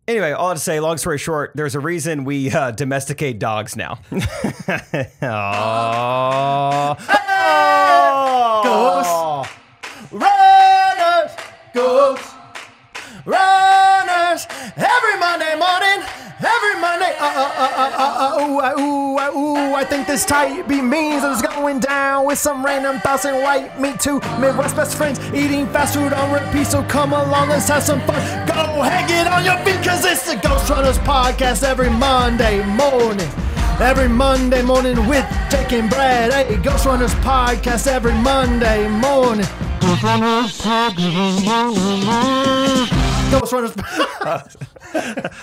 Anyway, all to say, long story short, there's a reason we domesticate dogs now. Ghost runners, ghost runners. Every Monday morning, every Monday. I think this tight beat means it's going down with some random thoughts and white meat too. Midwest best friends eating fast food on repeat. So come along, let's have some fun. Go hang it on your feet, cause it's the Ghostrunners podcast every Monday morning. Every Monday morning with Jake and Brad. Hey, Ghostrunners podcast every Monday morning. Ghostrunners.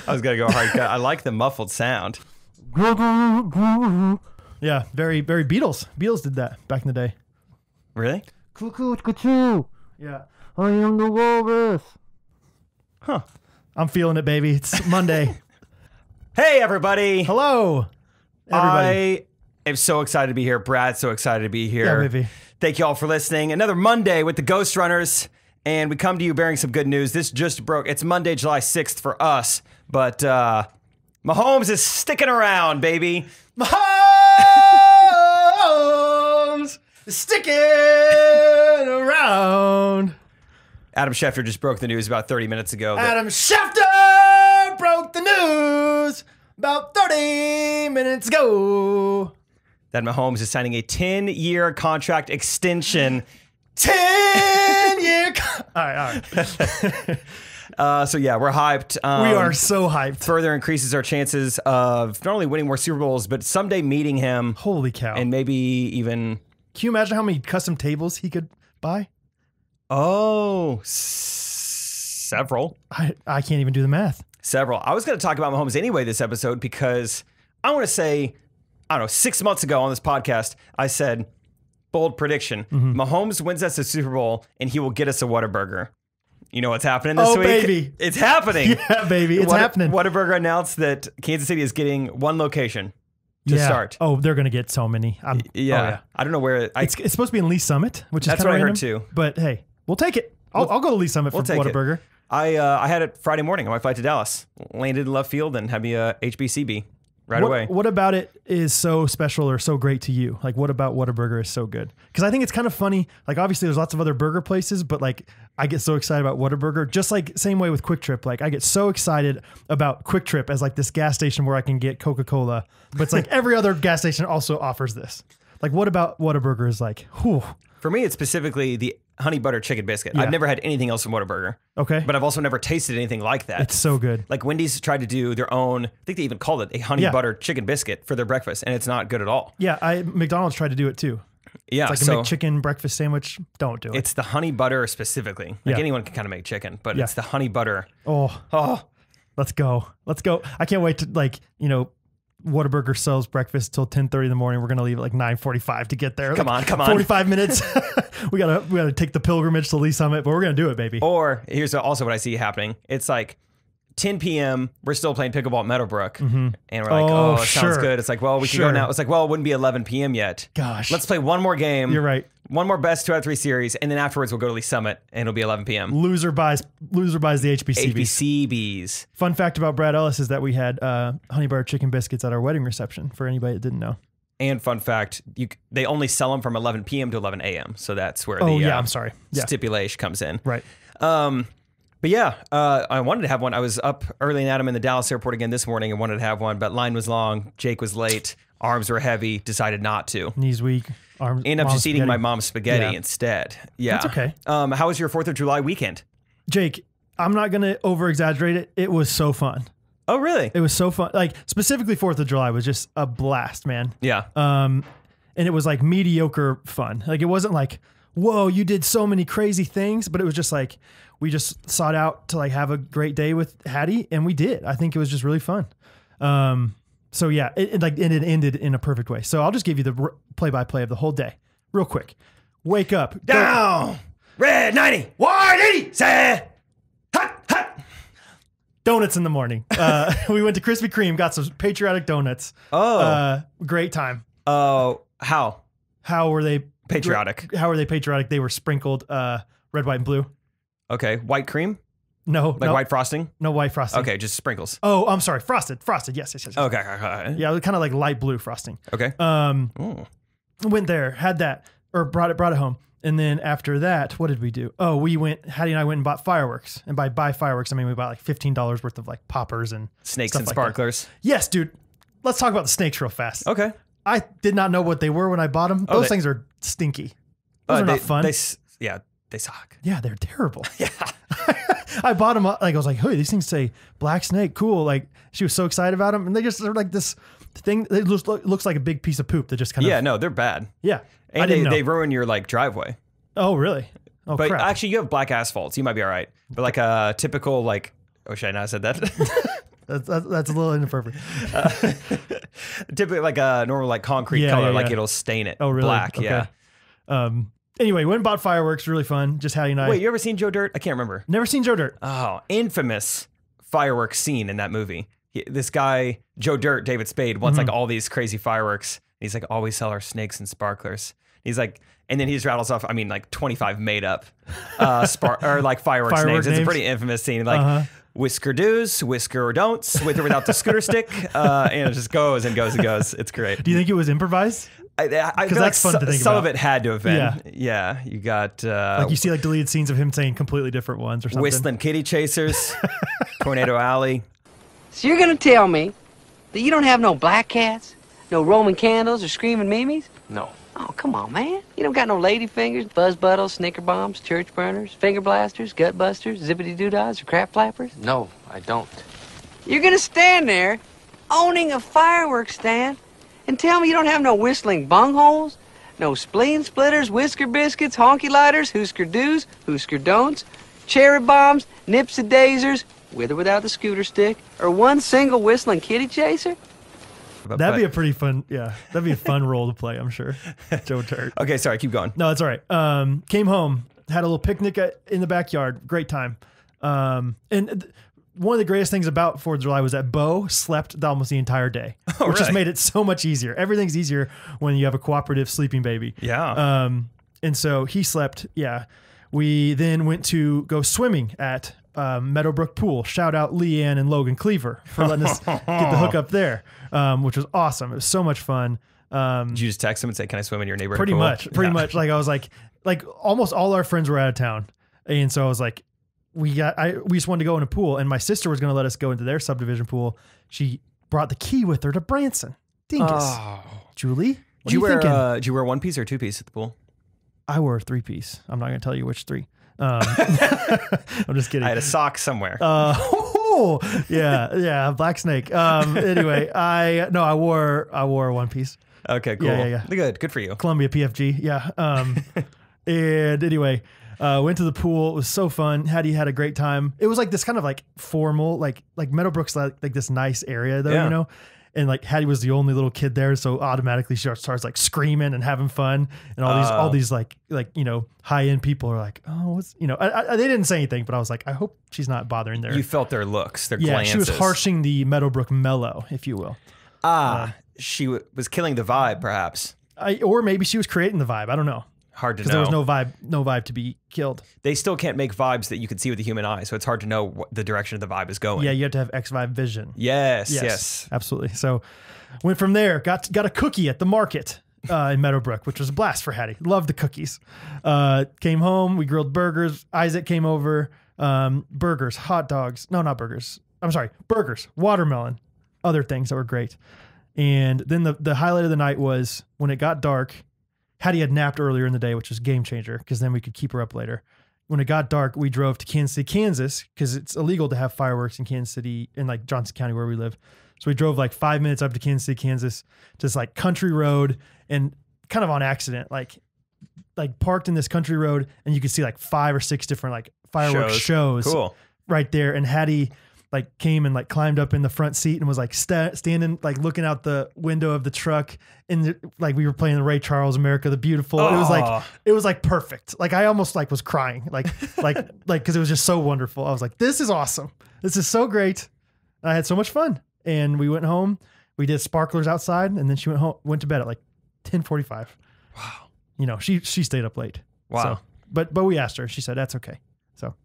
I was going to go hard. I like the muffled sound. Yeah, very, very Beatles. Beatles did that back in the day. Really? Yeah. I am the walrus. Huh. I'm feeling it, baby. It's Monday. Hey, everybody. Hello, everybody. I am so excited to be here. Brad's so excited to be here. Yeah, baby. Thank you all for listening. Another Monday with the Ghostrunners. And we come to you bearing some good news. This just broke. It's Monday, July 6th for us. But Mahomes is sticking around, baby. Mahomes is sticking around. Adam Schefter just broke the news about 30 minutes ago. Adam Schefter broke the news about 30 minutes ago. That Mahomes is signing a 10-year contract extension. 10-year. All right. So yeah, we're hyped. We are so hyped. Further increases our chances of not only winning more Super Bowls, but someday meeting him. Holy cow. And maybe even... Can you imagine how many custom tables he could buy? Oh, several. I can't even do the math. Several. I was going to talk about Mahomes anyway this episode because I want to say, I don't know, 6 months ago on this podcast, I said, bold prediction, Mahomes wins us the Super Bowl and he will get us a Whataburger. You know what's happening this week? Baby. It's happening. Yeah, baby. It's happening. Whataburger announced that Kansas City is getting one location to start. Oh, they're going to get so many. Yeah. I don't know where. It's supposed to be in Lee Summit, which is that's kind of what I random, heard too. But hey, we'll take it. I'll go to Lee Summit for Whataburger. I had it Friday morning on my flight to Dallas. Landed in left field and had me a HBCB right away. What about it is so special or so great to you? Like, what about Whataburger is so good? Because I think it's kind of funny. Like, obviously, there's lots of other burger places, but like, I get so excited about Whataburger. Just like same way with Quick Trip. Like, I get so excited about Quick Trip as like this gas station where I can get Coca-Cola, but it's like every other gas station also offers this. Like, what about Whataburger is like? Whew. For me, it's specifically the honey butter chicken biscuit. Yeah. I've never had anything else from Whataburger. Okay. But I've also never tasted anything like that. It's so good. Like Wendy's tried to do their own, I think they even called it a honey butter chicken biscuit for their breakfast, and it's not good at all. Yeah, McDonald's tried to do it too. Yeah. It's like a McChicken breakfast sandwich. Don't do it. It's the honey butter specifically. Like anyone can kind of make chicken, but it's the honey butter. Oh. Let's go. I can't wait to Whataburger sells breakfast till 10:30 in the morning. We're gonna leave at like 9:45 to get there. Come on. 45 minutes. we gotta take the pilgrimage to Lee Summit, but we're gonna do it, baby. Or here's also what I see happening. It's like 10 p.m. We're still playing pickleball at Meadowbrook, and we're like, it sounds good. It's like, well, we can go now. It's like, well, it wouldn't be 11 p.m. yet. Gosh, let's play one more game. You're right. One more best 2 out of 3 series, and then afterwards we'll go to Lee Summit, and it'll be 11 p.m. Loser buys the HBCBs. HBCBs. Fun fact about Brad Ellis is that we had honey butter chicken biscuits at our wedding reception. For anybody that didn't know. And fun fact, they only sell them from 11 p.m. to 11 a.m. So that's where I'm sorry. Stipulation comes in. Right. But yeah, I wanted to have one. I was up early and Adam in the Dallas airport again this morning and wanted to have one, but line was long. Jake was late. Arms were heavy. Decided not to. Knees weak. Arms. Ended up just eating my mom's spaghetti instead. Yeah. That's okay. How was your 4th of July weekend? Jake, I'm not going to over exaggerate it. It was so fun. Oh, really? It was so fun. Like specifically 4th of July was just a blast, man. Yeah. And it was like mediocre fun. Like it wasn't like, whoa, you did so many crazy things, but it was just like, we just sought out to like have a great day with Hattie, and we did. I think it was just really fun. So yeah, it ended in a perfect way. So I'll just give you the play-by-play of the whole day, real quick. Wake up, down, red 90, white 80, say, hot. Donuts in the morning. We went to Krispy Kreme, got some patriotic donuts. Great time. Oh, how were they patriotic? How were they patriotic? They were sprinkled red, white, and blue. Okay, white cream. No. Like white frosting? No white frosting. Okay, just sprinkles. Oh, I'm sorry. Frosted. Yes. Okay. Yeah, kind of like light blue frosting. Okay. Went there, had that, or brought it home. And then after that, what did we do? Oh, Hattie and I went and bought fireworks. And by buy fireworks, I mean we bought like $15 worth of like poppers and snakes and sparklers. Yes, dude. Let's talk about the snakes real fast. Okay. I did not know what they were when I bought them. Those things are stinky. Those are not fun. They suck. Yeah, they're terrible. Yeah. I bought them like, I was like, hey, these things say black snake. Cool. Like she was so excited about them. And they're like this thing. It looks like a big piece of poop that just kind of. Yeah, no, they're bad. Yeah. And they ruin your like driveway. Oh, really? Oh, but crap. actually, you have black asphalts. You might be all right. But like a typical like, oh, should I not have said that? That's a little inappropriate. Typically like a normal like concrete color, like it'll stain it. Oh, really? Black, okay. Yeah. Anyway, went and bought fireworks. Really fun. Just Hattie and I. Wait, you ever seen Joe Dirt? I can't remember. Never seen Joe Dirt. Oh, infamous fireworks scene in that movie. This guy, Joe Dirt, David Spade, wants like all these crazy fireworks. He's like, always sell our snakes and sparklers. He's like, and then he just rattles off, I mean, like 25 made up fireworks names. It's a pretty infamous scene. Like whisker do's, whisker or don'ts, with or without the scooter stick. And it just goes and goes and goes. It's great. Do you think it was improvised? I feel like fun to think some about. of it had to have been. Yeah. You got like you see like deleted scenes of him saying completely different ones or something. Whistling Kitty Chasers, Tornado Alley. So you're gonna tell me that you don't have no black cats, no Roman candles or screaming mimes? No. Oh, come on, man. You don't got no lady fingers, buzz buttles, snicker bombs, church burners, finger blasters, gut busters, zippity doodads, or crap flappers? No, I don't. You're gonna stand there owning a fireworks stand and tell me you don't have no whistling bungholes, no spleen splitters, whisker biscuits, honky lighters, hoosker do's, hoosker don'ts, cherry bombs, nips and dazers, with or without the scooter stick, or one single whistling kitty chaser? That'd be a pretty fun, that'd be a fun role to play, I'm sure. Joe Dirt. Okay, sorry, keep going. No, it's all right. Came home, had a little picnic in the backyard. Great time. And one of the greatest things about 4th of July was that Bo slept almost the entire day, which just made it so much easier. Everything's easier when you have a cooperative sleeping baby. Yeah. And so he slept. Yeah. We then went to go swimming at Meadowbrook Pool. Shout out Leanne and Logan Cleaver for letting us get the hook up there, which was awesome. It was so much fun. Did you just text them and say, "Can I swim in your neighborhood?" Pretty pool? Pretty much. Like I was like almost all our friends were out of town, and so I was like, we just wanted to go in a pool, and my sister was going to let us go into their subdivision pool. She brought the key with her to Branson. Dingus. Oh. Julie, what are you thinking? Did you wear 1-piece or 2-piece at the pool? I wore a 3-piece. I'm not going to tell you which 3. I'm just kidding. I had a sock somewhere. Yeah, black snake. Anyway, I wore a 1-piece. Okay, cool. Yeah. Good for you. Columbia PFG. Yeah. And anyway, went to the pool. It was so fun. Hattie had a great time. It was like this kind of like formal, like Meadowbrook's like this nice area though, you know? And like Hattie was the only little kid there, so automatically she starts like screaming and having fun, and all these like high end people are like, oh, what's they didn't say anything, but I was like, I hope she's not bothering their. You felt their looks, their glances. She was harshing the Meadowbrook mellow, if you will. She was killing the vibe, perhaps. Or maybe she was creating the vibe. I don't know. Hard to know. Because there was no vibe to be killed. They still can't make vibes that you can see with the human eye, so it's hard to know what the direction of the vibe is going. Yeah, you have to have X-Vibe vision. Yes. Absolutely. So went from there, got a cookie at the market in Meadowbrook, which was a blast for Hattie. Loved the cookies. Came home, we grilled burgers. Isaac came over. Burgers, hot dogs. No, not burgers. I'm sorry, burgers, watermelon, other things that were great. And then the highlight of the night was when it got dark. Hattie had napped earlier in the day, which was a game changer because then we could keep her up later. When it got dark, we drove to Kansas City, Kansas, because it's illegal to have fireworks in Kansas City, in like Johnson County where we live. So we drove like 5 minutes up to Kansas City, Kansas, just like country road, and kind of on accident, like parked in this country road, and you could see like 5 or 6 different like fireworks shows cool. right there. And Hattie like came and like climbed up in the front seat and was like standing like looking out the window of the truck, and like we were playing the Ray Charles America the Beautiful. Oh. It was like perfect. Like I almost like was crying like because it was just so wonderful. I was like, this is awesome. This is so great. And I had so much fun. And we went home. We did sparklers outside, and then she went to bed at like 10:45. Wow. She stayed up late. Wow. So, but we asked her. She said that's okay. So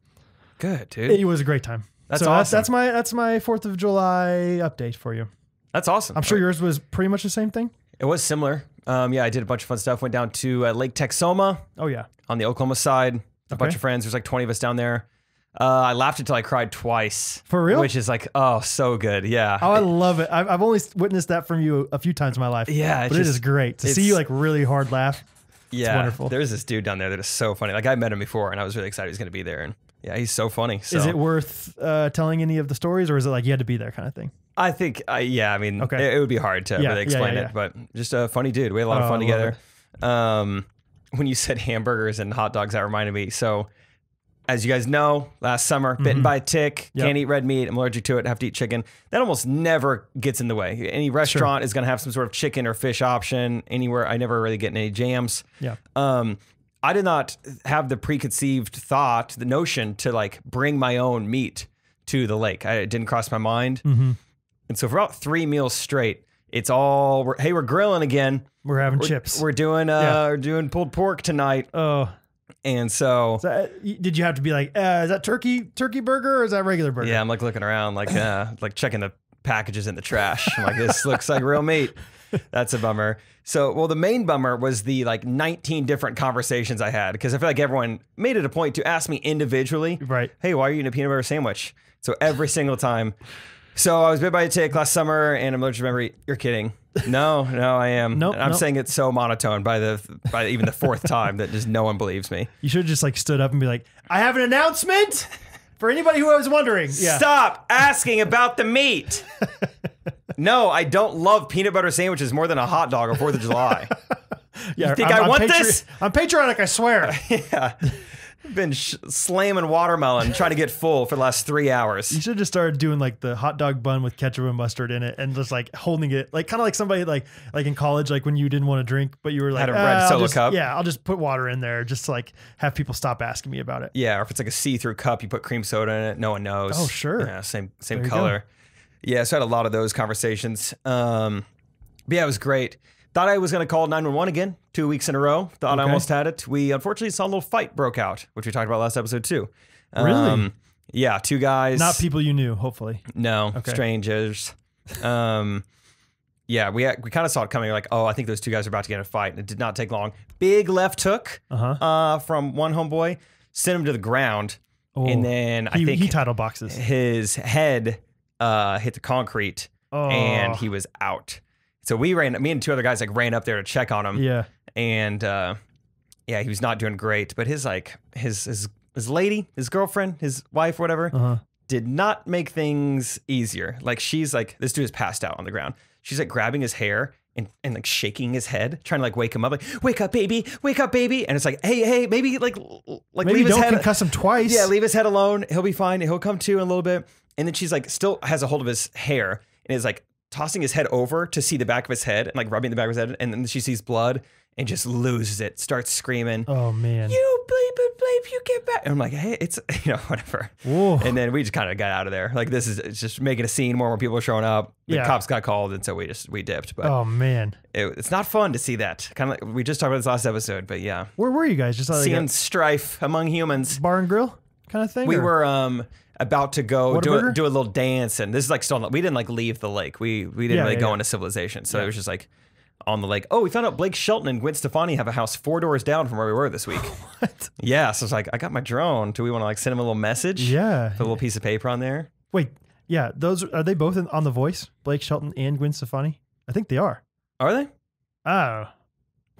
Good, dude. It was a great time. That's awesome. That's my 4th of July update for you. That's awesome. I'm sure yours was pretty much the same thing. It was similar. Yeah, I did a bunch of fun stuff. Went down to Lake Texoma. Oh yeah. On the Oklahoma side. A bunch of friends. There's like 20 of us down there. I laughed until I cried twice. For real? Which is like, oh, so good. Yeah. Oh, I love it. I've only witnessed that from you a few times in my life. Yeah. But it is great to see you like really hard laugh. Yeah. It's wonderful. There's this dude down there that is so funny. Like I met him before and I was really excited he was going to be there. And yeah, he's so funny. So. Is it worth telling any of the stories, or is it like you had to be there kind of thing? I think, yeah, I mean, it would be hard to really explain it, but just a funny dude. We had a lot of fun together. When you said hamburgers and hot dogs, that reminded me. So, as you guys know, last summer, bitten by a tick, can't eat red meat, I'm allergic to it, have to eat chicken. That almost never gets in the way. Any restaurant is going to have some sort of chicken or fish option anywhere. I never really get any jams. Yeah. I did not have the preconceived thought, the notion to like bring my own meat to the lake. It didn't cross my mind. And so for about 3 meals straight, it's all, hey, we're grilling again. We're having chips. We're doing pulled pork tonight. Oh. And so did you have to be like, is that turkey burger or is that regular burger? Yeah, I'm like looking around, like checking the packages in the trash. I'm like, this looks like real meat. That's a bummer. So, well, the main bummer was the like 19 different conversations I had, because I feel like everyone made it a point to ask me individually, right? Hey, why are you eating a peanut butter sandwich? So every single time. So I was bit by a tick last summer and I'm allergic to memory. You're kidding. No, I am. Nope, I'm saying it so monotone by even the 4th time that just no one believes me. You should have just like stood up and be like, I have an announcement for anybody who was wondering. Yeah. Stop asking about the meat. No, I don't love peanut butter sandwiches more than a hot dog on 4th of July. Yeah, you think I want this? I'm patriotic, I swear. Yeah. I've been slamming watermelon trying to get full for the last 3 hours. You should have just started doing like the hot dog bun with ketchup and mustard in it and just like holding it like kind of like somebody like in college, like when you didn't want to drink, but you were like, had a red solo cup. Yeah, I'll just put water in there just to like have people stop asking me about it. Yeah, or if it's like a see-through cup, you put cream soda in it. No one knows. Oh, sure. Yeah, same color. Yeah, so I had a lot of those conversations. But yeah, it was great. Thought I was going to call 911 again 2 weeks in a row. Thought I almost had it. We unfortunately saw a little fight broke out, which we talked about last episode too. Really? Yeah, 2 guys. Not people you knew, hopefully. No, strangers. Yeah, we kind of saw it coming. Like, oh, I think those 2 guys are about to get in a fight. And it did not take long. Big left hook from one homeboy. Sent him to the ground. Oh, and then I think he title boxes. His head hit the concrete and he was out. So me and 2 other guys like ran up there to check on him. Yeah. And yeah, he was not doing great. But his lady, his girlfriend, his wife, whatever, did not make things easier. Like she's like, this dude is passed out on the ground. She's like grabbing his hair and like shaking his head, trying to like wake him up, like, wake up, baby. And it's like, hey, maybe like maybe leave his don't head. Concuss him twice. Yeah, leave his head alone. He'll be fine. He'll come to in a little bit. And then she's like, still has a hold of his hair and is like tossing his head over to see the back of his head and like rubbing the back of his head. And then she sees blood and just loses it, starts screaming. Oh man. You bleep, you get back. And I'm like, hey, it's, whatever. Whoa. And then we just kind of got out of there. Like it's just making a scene more when people are showing up. The cops got called. And so we dipped. But oh man. It's not fun to see that. Kind of like, we just talked about this last episode, but yeah. Where were you guys? Just like seeing strife among humans. Bar and grill kind of thing? We were, about to go do a little dance, and this is like still we didn't like leave the lake. We didn't really go into civilization, so it was just like on the lake. Oh, we found out Blake Shelton and Gwen Stefani have a house 4 doors down from where we were this week. What? Yeah, so it's like I got my drone. Do we want to like send him a little message? Yeah, put a little piece of paper on there. Wait, yeah, those are they both on The Voice? Blake Shelton and Gwen Stefani? I think they are. Are they? Oh,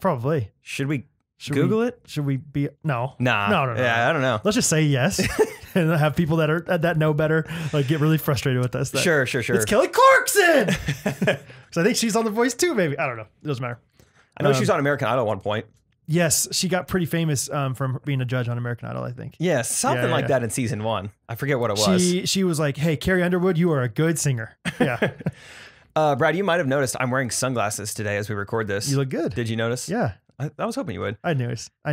probably. Should we Google it? Should we be no? Nah. No. Yeah, I don't know. Let's just say yes. And have people that know better like get really frustrated with us. Sure. It's Kelly Clarkson. So I think she's on The Voice too. Maybe I don't know. It doesn't matter. I know she's on American Idol at one point. Yes, she got pretty famous from being a judge on American Idol. I think. Yeah, something like that in season 1. I forget what it was. She was like, "Hey, Carrie Underwood, you are a good singer." Yeah. Brad, you might have noticed I'm wearing sunglasses today as we record this. You look good. Did you notice? Yeah. I was hoping you would. I noticed. I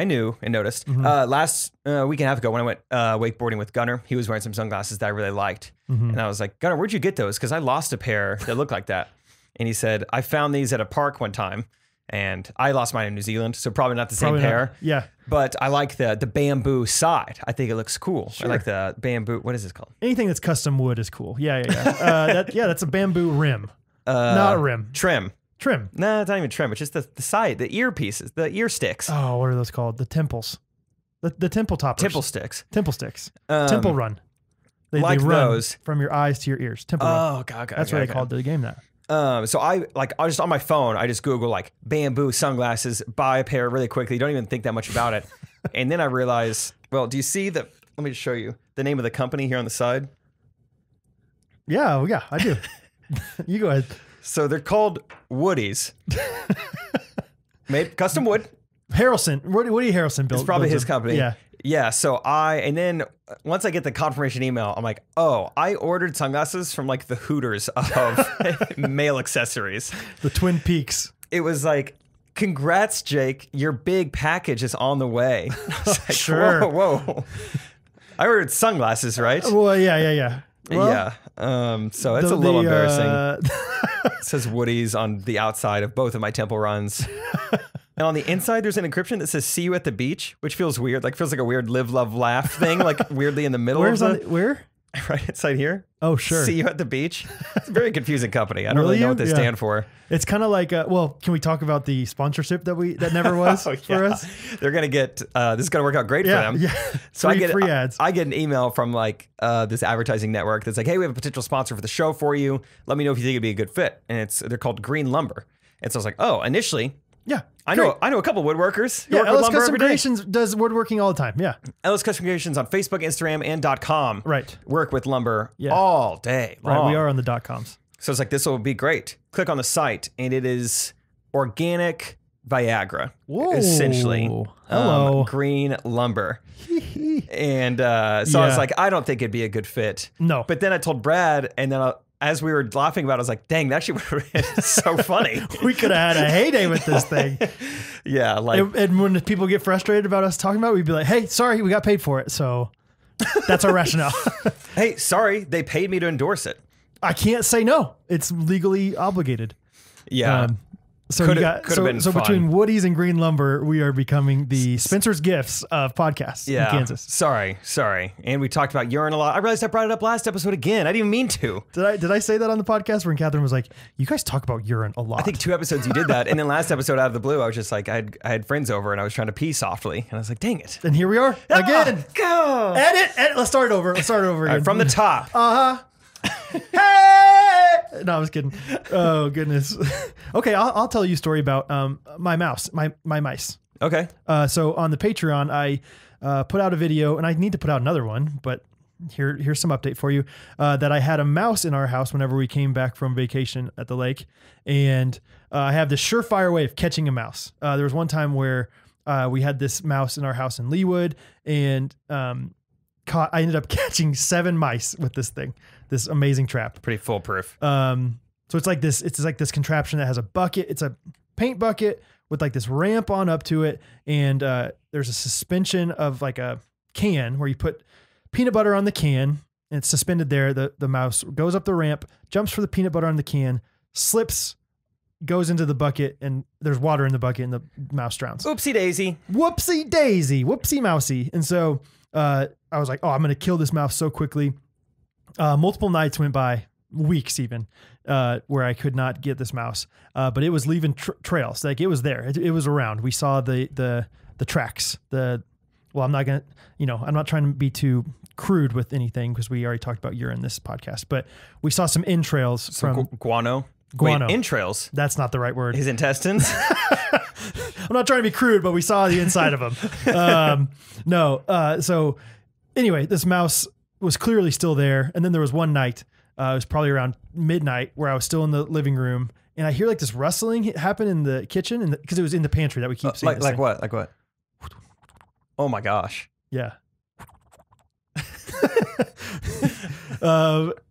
knew and noticed. Last week and a half ago when I went wakeboarding with Gunnar, he was wearing some sunglasses that I really liked. And I was like, Gunnar, where'd you get those? Because I lost a pair that looked like that. And he said, I found these at a park one time. And I lost mine in New Zealand, so probably not the same pair. Yeah. But I like the bamboo side. I think it looks cool. Sure. I like the bamboo. What is this called? Anything that's custom wood is cool. Yeah. That's a bamboo rim. Not rim. Trim. Trim. No, it's not even trim. It's just the side, the ear pieces, the ear sticks. Oh, what are those called? The temples. The temple toppers. Temple sticks. Temple sticks. Temple run. They run those from your eyes to your ears. Temple run. Oh, God. That's what they called the game that. So I just on my phone, I just Google like bamboo sunglasses, buy a pair really quickly. You don't even think that much about it. And then I realize, well, do you see let me just show you the name of the company here on the side. Yeah, I do. You go ahead. So they're called Woodies. Made custom wood. Harrelson. Woody Harrelson built. It's probably his company. Yeah. Yeah. So and then once I get the confirmation email, I'm like, oh, I ordered sunglasses from like the Hooters of male accessories. The Twin Peaks. It was like, congrats, Jake. Your big package is on the way. I was like, Sure. Whoa. I ordered sunglasses, right? Well, yeah. Well, yeah. So it's a little embarrassing. It says Woody's on the outside of both of my temple runs. And on the inside, there's an encryption that says "See you at the beach," which feels weird. Like feels like a weird live, love, laugh thing. Like weirdly in the middle. Where? Right inside here. Oh, sure. See you at the beach. It's a very confusing company. I don't really know what they stand for. It's kind of like, well, can we talk about the sponsorship that never was for us? They're gonna get. This is gonna work out great for them. Yeah. So I get free ads. I get an email from like this advertising network that's like, hey, we have a potential sponsor for the show for you. Let me know if you think it'd be a good fit. And they're called Green Lumber. And so I was like, oh, initially. Yeah. I know a couple woodworkers. Yeah, Ellis Custom Creations does woodworking all the time. Yeah. Ellis Custom Creations on Facebook, Instagram, and .com. Right. Work with lumber all day long. Right, we are on the .coms. So it's like, this will be great. Click on the site, and it is organic Viagra, essentially. Hello. Green lumber. And so I was like, I don't think it'd be a good fit. No. But then I told Brad, and then as we were laughing about it, I was like, dang, that actually would have been so funny. We could have had a heyday with this thing. Yeah. And when people get frustrated about us talking about it, we'd be like, hey, sorry, we got paid for it. So that's our rationale. Hey, sorry, they paid me to endorse it. I can't say no. It's legally obligated. Yeah. So between Woody's and Green Lumber, we are becoming the Spencer's Gifts of podcasts in Kansas. Sorry. And we talked about urine a lot. I realized I brought it up last episode again. I didn't even mean to. Did I say that on the podcast when Catherine was like, you guys talk about urine a lot? I think 2 episodes you did that. And then last episode out of the blue, I was just like, I had friends over and I was trying to pee softly. And I was like, dang it. And here we are again. Go. Edit. Let's start it over. Again. Right, from the top. Hey! No, I was kidding. Oh, goodness. Okay, I'll tell you a story about my mouse, my mice. Okay. So on the Patreon, I put out a video, and I need to put out another one, but here's some update for you, that I had a mouse in our house whenever we came back from vacation at the lake, and I have this surefire way of catching a mouse. There was one time where we had this mouse in our house in Leawood, and I ended up catching 7 mice with this thing, this amazing trap. Pretty foolproof. So it's like this contraption that has a bucket. It's a paint bucket with like this ramp on up to it. And there's a suspension of like a can where you put peanut butter on the can and it's suspended there. The mouse goes up the ramp, jumps for the peanut butter on the can, slips, goes into the bucket, and there's water in the bucket and the mouse drowns. Oopsie daisy. Whoopsie daisy. Whoopsie mousy. And so I was like, oh, I'm going to kill this mouse so quickly. Multiple nights went by, weeks even, where I could not get this mouse. But it was leaving trails. Like it was there. It was around. We saw the tracks. I'm not going to, I'm not trying to be too crude with anything because we already talked about urine in this podcast, but we saw some entrails from guano. Guano. Wait, entrails. That's not the right word. His intestines. I'm not trying to be crude, but we saw the inside of them. So anyway, this mouse was clearly still there. And then there was one night, it was probably around midnight, where I was still in the living room and I hear like this rustling happen in the kitchen because it was in the pantry that we keep seeing. Like what? Like what? Oh my gosh. Yeah.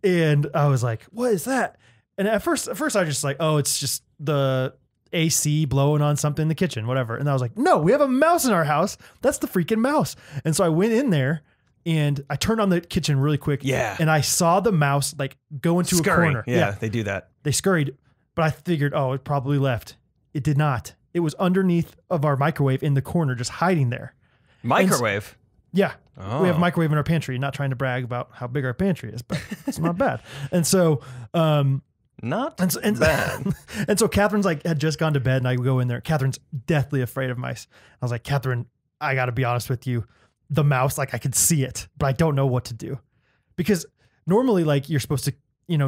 And I was like, what is that? And at first I was just like, oh, it's just the AC blowing on something in the kitchen, whatever. And I was like, no, we have a mouse in our house. That's the freaking mouse. And so I went in there and I turned on the kitchen really quick. Yeah. And I saw the mouse like go into a corner. Yeah, they do that. They scurried, but I figured, oh, it probably left. It did not. It was underneath of our microwave in the corner, just hiding there. Microwave? Yeah. Oh. We have a microwave in our pantry. Not trying to brag about how big our pantry is, but it's not bad. And so, Not and bad. and so Catherine's like had just gone to bed and I go in there. Catherine's deathly afraid of mice. I was like, Catherine, I got to be honest with you. The mouse, like I could see it, but I don't know what to do because normally like you're supposed to,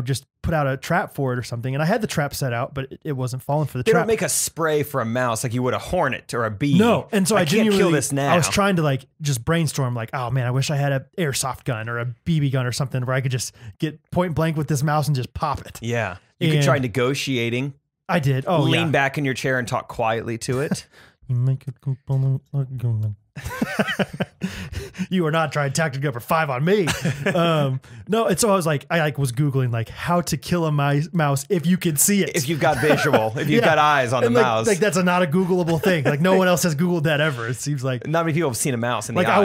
just put out a trap for it or something. And I had the trap set out, but it wasn't falling for the They trap. don't make a spray for a mouse like you would a hornet or a bee. No. And so I can't genuinely, kill this now. I was trying to like just brainstorm like, oh man, I wish I had an airsoft gun or a BB gun or something where I could just get point blank with this mouse and just pop it. Yeah. You could And try negotiating. I did. Oh, Lean yeah. back in your chair and talk quietly to it. You make it component argument. You are not trying tactic number 5 on me. No, and so I was like, I was Googling like how to kill a mouse if you can see it. If you've got visual, if you've got eyes on the And, like, mouse. Like that's not a Googleable thing. Like no one else has Googled that ever. It seems like Not many people have seen a mouse in like the eyes.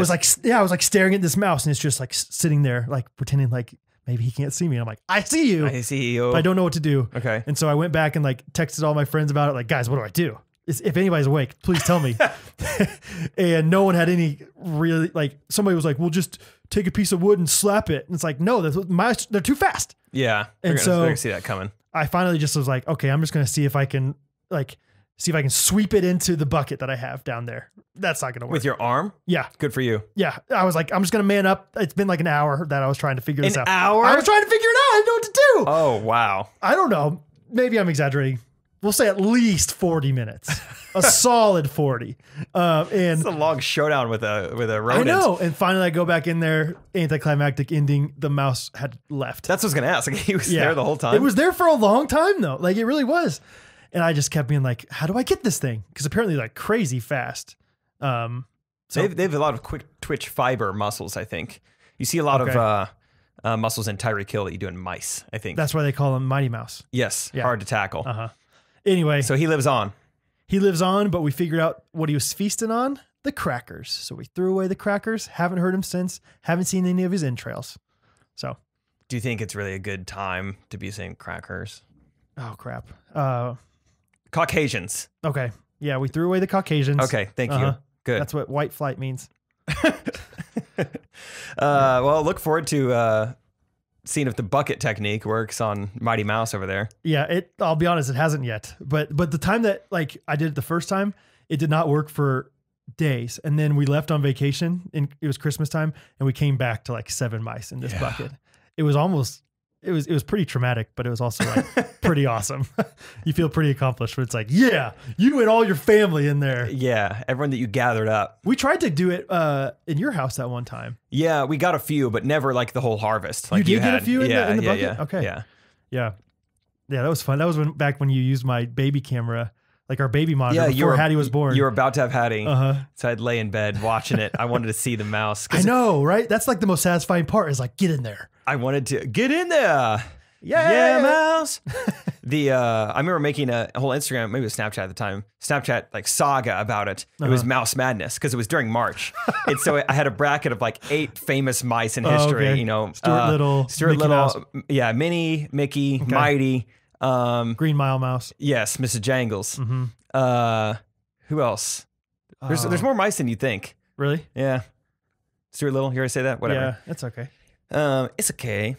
I was like staring at this mouse and it's just like sitting there like pretending like maybe he can't see me. And I'm like, I see you. I see you. But I don't know what to do. Okay. And so I went back and like texted all my friends about it. Like, guys, what do I do? If anybody's awake, please tell me. And no one had any really like, somebody was like, well, just take a piece of wood and slap it. And it's like, no, they're too fast. Yeah. And They're so gonna see that coming. I finally just was like, okay, I'm just going to see if I can sweep it into the bucket that I have down there. That's not going to work. With your arm? Yeah. Good for you. Yeah. I was like, I'm just going to man up. It's been like an hour that I was trying to figure this out. An hour? I was trying to figure it out. I didn't know what to do. Oh, wow. I don't know. Maybe I'm exaggerating. We'll say at least 40 minutes, a solid 40. It's a long showdown with a rodent. I know. And finally I go back in there, anticlimactic ending. The mouse had left. That's what I was going to ask. Like, he was there the whole time. It was there for a long time though. Like it really was. And I just kept being like, how do I get this thing? Because apparently like crazy fast. So they have a lot of quick twitch fiber muscles, I think. You see a lot of muscles in Tyreek Hill that you do in mice, I think. that's why they call him Mighty Mouse. Yes, Yeah. hard to tackle. Anyway, So he lives on. he lives on, but we figured out what he was feasting on, the crackers. So we threw away the crackers. Haven't heard him since. Haven't seen any of his entrails. So, Do you think it's really a good time to be saying crackers? oh crap. Caucasians. Okay. Yeah, we threw away the Caucasians. Okay, thank you. Good. That's what white flight means. Well, look forward to seeing if the bucket technique works on Mighty Mouse over there. Yeah, I'll be honest, it hasn't yet. But the time that like I did it the first time, it did not work for days. And then we left on vacation and it was Christmas time and we came back to like 7 mice in this bucket. It was almost it was pretty traumatic, but it was also like pretty awesome. You feel pretty accomplished when it's like, yeah, you and all your family in there. Yeah, everyone that you gathered up. We tried to do it in your house that one time. Yeah, we got a few, but never like the whole harvest. Like You did get a had. few in the bucket? Yeah. Okay. Yeah. Yeah. Yeah, that was fun. That was back when you used my baby camera, like our baby monitor before Hattie was born. You were about to have Hattie. So I'd lay in bed watching it. I wanted to see the mouse. I know, right? That's like the most satisfying part is like, get in there. I wanted to get in there. Yeah. Mouse. I remember making a whole Instagram, maybe it was Snapchat at the time, Snapchat like saga about it. It was Mouse Madness because it was during March. And so I had a bracket of like 8 famous mice in history, okay. You know. Stuart Little, Stuart Mickey Little, Mouse. yeah, Minnie, Mickey, Mighty. Green Mile Mouse. Yes, Mrs. Jangles. Who else? There's more mice than you think. Really? Yeah. Stuart Little, you already say that? Whatever. Yeah, that's okay. It's okay.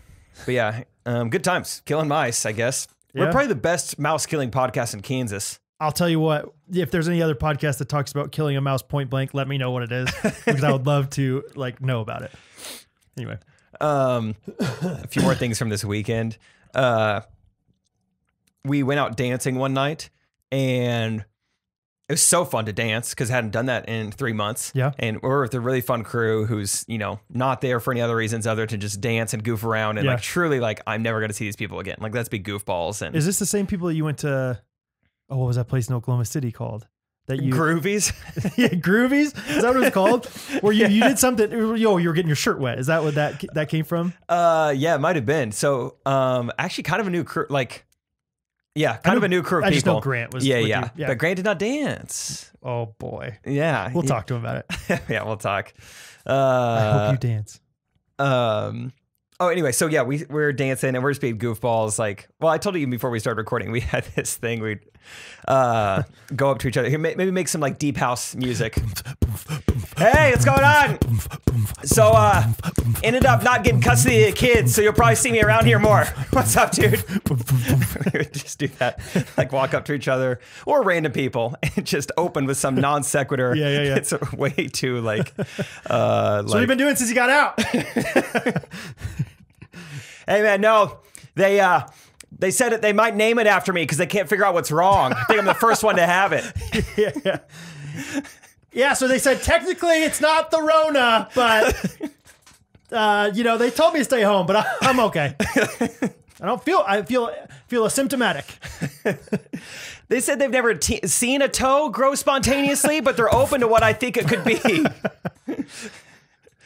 But yeah, good times. Killing mice, I guess. Yeah. We're probably the best mouse killing podcast in Kansas. I'll tell you what, if there's any other podcast that talks about killing a mouse point blank, let me know what it is because I would love to like know about it. Anyway. A few more things from this weekend. We went out dancing one night and it was so fun to dance because I hadn't done that in 3 months. Yeah. And we're with a really fun crew who's, not there for any other reasons other than just dance and goof around. And Yeah. like truly like, I'm never going to see these people again. Like let's be goofballs. And Is this the same people that you went to, what was that place in Oklahoma City called? That you Groovies. Yeah, Groovies? Is that what it's called? Where you did something, you were getting your shirt wet. Is that what that came from? Yeah, it might have been. So, actually kind of a new crew, of a new crew of people. I just know Grant was Yeah. with you. Yeah. But Grant did not dance. Oh boy. Yeah. We'll talk to him about it. Yeah, we'll talk. I hope you dance. Oh, anyway, so yeah, we're dancing and we're just being goofballs. Like, well, I told you before we started recording, we had this thing. We'd go up to each other. Here, maybe make some like deep house music. Hey, what's going on? So, ended up not getting custody of the kids, so you'll probably see me around here more. What's up, dude? We would just do that, like walk up to each other or random people and just open with some non sequitur. Yeah. It's way too like. So what have you been doing since you got out? Hey man, no, they said it. They might name it after me because they can't figure out what's wrong. I think I'm the first one to have it. Yeah. So they said technically it's not the Rona, but they told me to stay home, but I'm okay. I feel asymptomatic. They said they've never seen a toe grow spontaneously, but they're open to what I think it could be.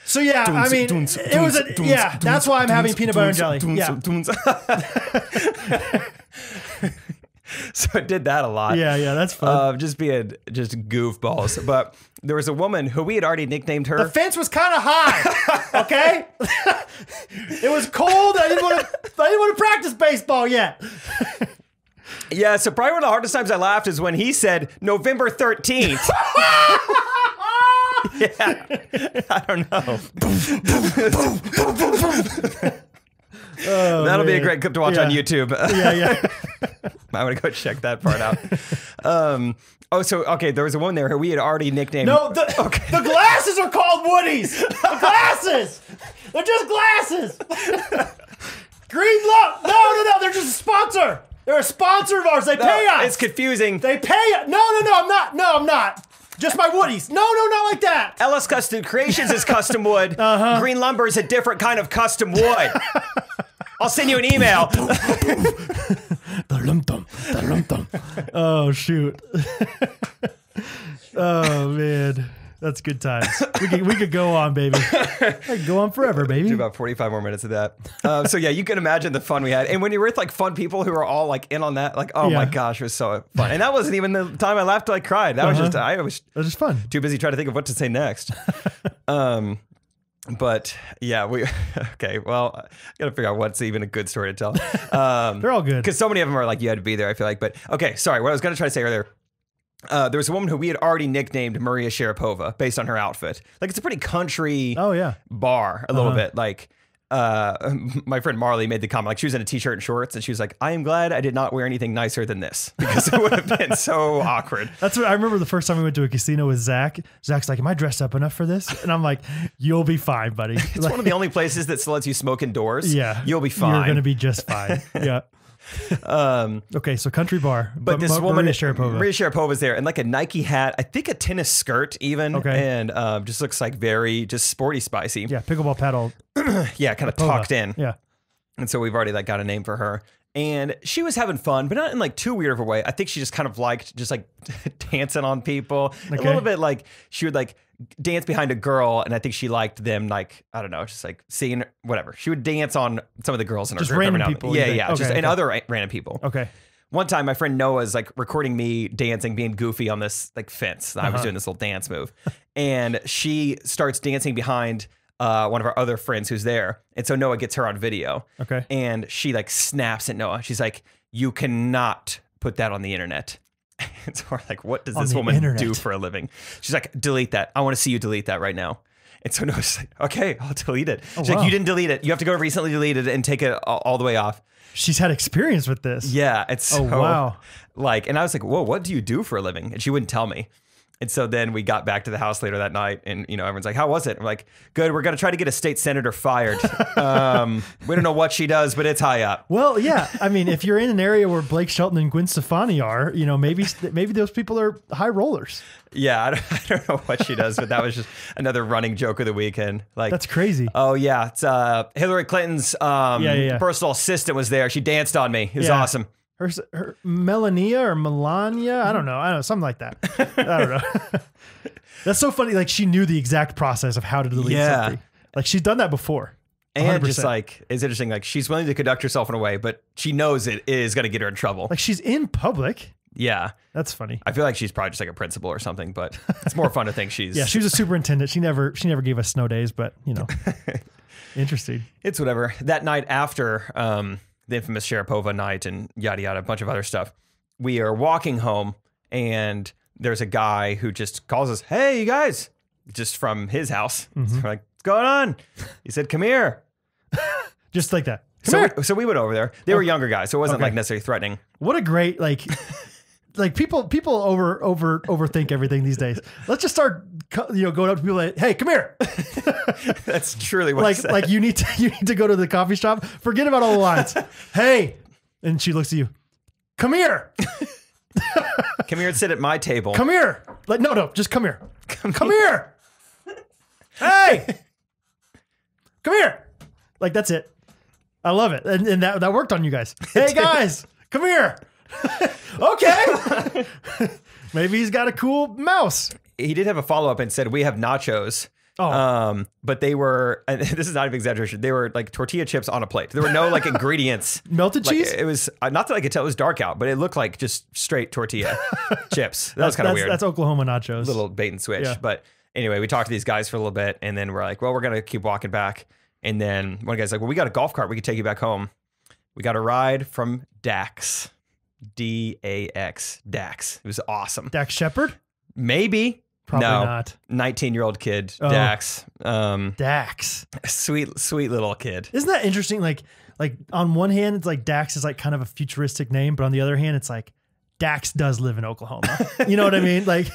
So yeah, I mean, it was that's why I'm having peanut butter and jelly. Yeah. So I did that a lot. Yeah, that's fun. Just being just goofballs. But there was a woman who we had already nicknamed her. The fence was kind of high. Okay, it was cold. I didn't want to practice baseball yet. Yeah, so probably one of the hardest times I laughed is when he said November 13th. Yeah, I don't know. That'll be a great clip to watch on YouTube. Yeah. I'm gonna go check that part out. Okay, there was a woman there who we had already nicknamed. No, the glasses are called Woodies. The glasses, they're just glasses. Green Lump. No, they're just a sponsor. They're a sponsor of ours. They pay us. It's confusing. They pay us. No, I'm not. No, I'm not. Just my Woodies. No, not like that. LS Custom Creations is custom wood. Green Lumber is a different kind of custom wood. I'll send you an email. Oh, shoot. Oh, man. That's good times. We could go on, baby. I could go on forever, baby. Do about 45 more minutes of that. So yeah, you can imagine the fun we had. And when you're with like fun people who are all like in on that, like, oh my gosh, it was so fun. And that wasn't even the time I laughed till I cried. That was just, that was just fun. Too busy trying to think of what to say next. But yeah, okay, well, I gotta figure out what's even a good story to tell. They're all good. Because so many of them are like, you had to be there, I feel like. But okay, sorry, what I was gonna try to say earlier. There was a woman who we had already nicknamed Maria Sharapova based on her outfit. Like, it's a pretty country bar, a little bit. Like, my friend Marley made the comment, like, she was in a t-shirt and shorts, and she was like, I am glad I did not wear anything nicer than this, because it would have been so awkward. That's what I remember the first time we went to a casino with Zach. Zach's like, am I dressed up enough for this? And I'm like, you'll be fine, buddy. It's one of the only places that still lets you smoke indoors. Yeah. You'll be fine. You're going to be just fine. Yeah. Okay, so country bar, but this woman, Maria Sharapova's there, and like a Nike hat, I think a tennis skirt even, and just looks like very just sporty spicy. Yeah, pickleball paddle. Yeah, kind of tucked in. Yeah, and so we've already like got a name for her, and she was having fun, but not in like too weird of a way. I think she just kind of liked just like dancing on people, a little bit. Like she would like dance behind a girl, and I think she liked them, like, I don't know, just like seeing whatever. She would dance on some of the girls in her just group. Random people. Yeah, just and other random people. Okay. One time, my friend Noah's like recording me dancing, being goofy on this like fence. I was doing this little dance move, and she starts dancing behind one of our other friends who's there, and so Noah gets her on video. Okay. And she like snaps at Noah. She's like, "You cannot put that on the internet." And so we're like, what does this woman do for a living? She's like, delete that. I want to see you delete that right now. And so Noah's like, okay, I'll delete it. She's like, you didn't delete it. You have to go to recently deleted and take it all the way off. She's had experience with this. Yeah. It's so, like, and I was like, whoa, what do you do for a living? And she wouldn't tell me. And so then we got back to the house later that night, and everyone's like, how was it? I'm like, good, we're gonna try to get a state senator fired. We don't know what she does, but it's high up. Well, yeah. I mean, if you're in an area where Blake Shelton and Gwen Stefani are, maybe those people are high rollers. Yeah, I don't know what she does, but that was just another running joke of the weekend. Like, that's crazy. Oh yeah, it's Hillary Clinton's personal assistant was there. She danced on me. It was awesome. Her Melania or Melania, I don't know, something like that. I don't know. That's so funny. Like, she knew the exact process of how to delete something. Like, she's done that before. 100%. And just like, it's interesting. Like, she's willing to conduct herself in a way, but she knows it is going to get her in trouble. Like, she's in public. Yeah. That's funny. I feel like she's probably just like a principal or something, but it's more fun to think she's. Yeah, she was a superintendent. She never gave us snow days, but interesting. It's whatever. That night after the infamous Sharapova night and yada yada, a bunch of other stuff, we are walking home and there's a guy who just calls us, "Hey, you guys," just from his house. So we're like, "What's going on?" He said, "Come here." Just like that. So we went over there. They were younger guys, so it wasn't like necessarily threatening. What a great people overthink everything these days. Let's just start going up to people like, "Hey, come here." That's truly what I said. Like you need to go to the coffee shop. Forget about all the lines. Hey, and she looks at you. Come here. Come here and sit at my table. Come here. Like no, just come here. Come here. Hey. Come here. Like that's it. I love it. And that worked on you guys. Hey guys, come here. Okay. Maybe he's got a cool mouse. He did have a follow-up and said, "We have nachos." Oh. But they were, and this is not an exaggeration, they were like tortilla chips on a plate. There were no like ingredients. Melted cheese? It was, not that I could tell, it was dark out, but it looked like just straight tortilla chips. That was kind of weird. That's Oklahoma nachos. Little bait and switch. Yeah. But anyway, we talked to these guys for a little bit and then we're like, well, we're going to keep walking back. And then one guy's like, well, we got a golf cart. We could take you back home. We got a ride from Dax. D-A-X. Dax. It was awesome. Dax Shepard? Maybe. Probably no, not. 19-year-old kid, Oh. Dax. Dax. Sweet little kid. Isn't that interesting? Like on one hand, it's like Dax is like kind of a futuristic name, but on the other hand, it's like Dax does live in Oklahoma. You know what I mean? Like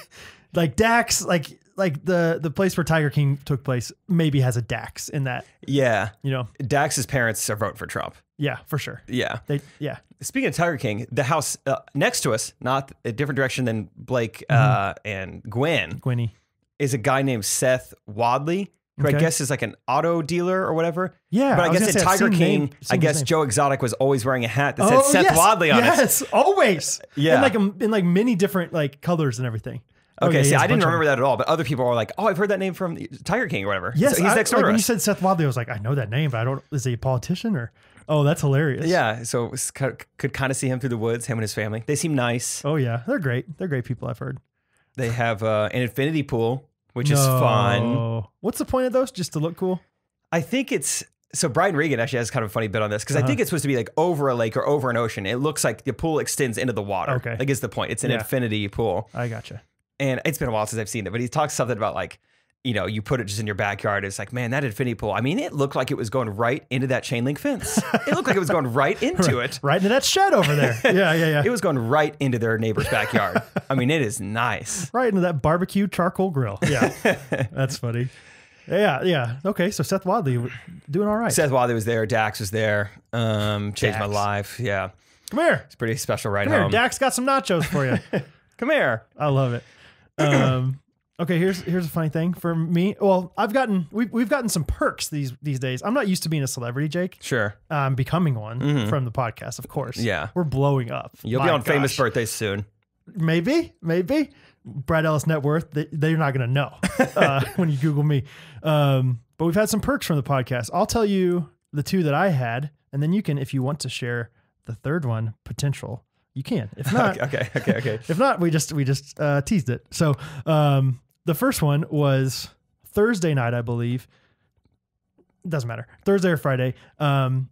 Dax, like the place where Tiger King took place maybe has a Dax in that. Yeah. Dax's parents are voting for Trump. Yeah, for sure. Yeah. Yeah. Speaking of Tiger King, the house next to us, not a different direction than Blake and Gwenny, is a guy named Seth Wadley, who I guess is like an auto dealer or whatever. Yeah. But I guess in Tiger King, I guess Joe Exotic was always wearing a hat that said Seth Wadley on it. Yes, always. Yeah. In like many different like colors and everything. Okay, see, I didn't remember that at all, but other people were like, "Oh, I've heard that name from Tiger King or whatever." Yes, so he's next door to when us. you said Seth Wadley, I was like, I know that name, but I don't. Is he a politician or? Oh, that's hilarious. Yeah, so could kind of see him through the woods. Him and his family. They seem nice. Oh yeah, they're great. They're great people. I've heard. They have an infinity pool, which is fun. What's the point of those? Just to look cool? I think it's so. Brian Regan actually has kind of a funny bit on this because I think it's supposed to be like over a lake or over an ocean. It looks like the pool extends into the water. Okay, like is the point. It's an infinity pool. I gotcha. And it's been a while since I've seen it, but he talks something about like, you put it just in your backyard. It's like, man, that infinity pool. I mean, it looked like it was going right into that chain link fence. It looked like it was going right into it. Right into that shed over there. Yeah. It was going right into their neighbor's backyard. I mean, it is nice. Right into that barbecue charcoal grill. Yeah. That's funny. Yeah. Okay, so Seth Wadley doing all right. Seth Wadley was there. Dax was there. Changed my life. Yeah. Come here. It's a pretty special ride Come here. home. Dax got some nachos for you. Come here. I love it. Okay, here's a funny thing for me. Well, we've gotten some perks these days. I'm not used to being a celebrity, Jake. Sure. I'm becoming one from the podcast, of course. Yeah. We're blowing up. You'll be on famous birthdays soon. Maybe. Brad Ellis net worth, they're not going to know when you Google me. But we've had some perks from the podcast. I'll tell you the two that I had, and then you can, if you want to share the third one, potential. You can. If not, okay. If not, we just teased it. So the first one was Thursday night, I believe. Doesn't matter. Thursday or Friday. I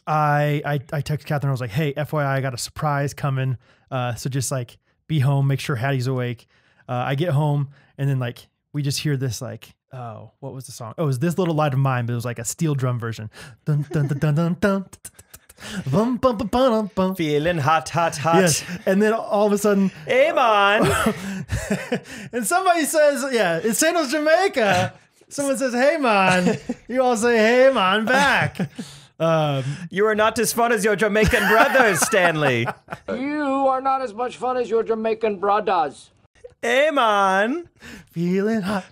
texted Catherine. I was like, "Hey, FYI, I got a surprise coming. So just like be home, make sure Hattie's awake." I get home and then like we just hear this like, oh, what was the song? Oh, it was This Little Light of Mine, but it was like a steel drum version. Dun, dun, dun, dun, dun, dun. Bum, bum, bum, bum, bum. Feeling hot. Yes. And then all of a sudden, hey man. And somebody says, it's St. Louis, Jamaica. Someone says, hey man. You all say, hey man, back. You are not as fun as your Jamaican brothers, Stanley. You are not as much fun as your Jamaican brothers. Hey man. Feeling hot.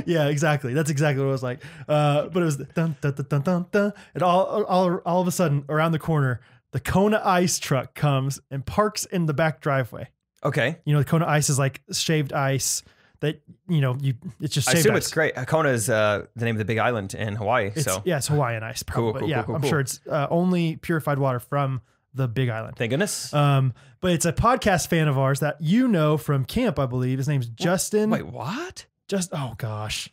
Yeah, exactly. That's exactly what it was like. But it was dun dun dun dun dun dun. And all of a sudden, around the corner, the Kona Ice truck comes and parks in the back driveway. Okay. The Kona Ice is like shaved ice that it's just shaved I assume ice. it's great. Kona is the name of the big island in Hawaii. It's Hawaiian ice, probably. Cool. I'm sure it's only purified water from the Big Island. Thank goodness. But it's a podcast fan of ours that you know from camp, I believe. His name's Justin. Wait, what? Oh gosh.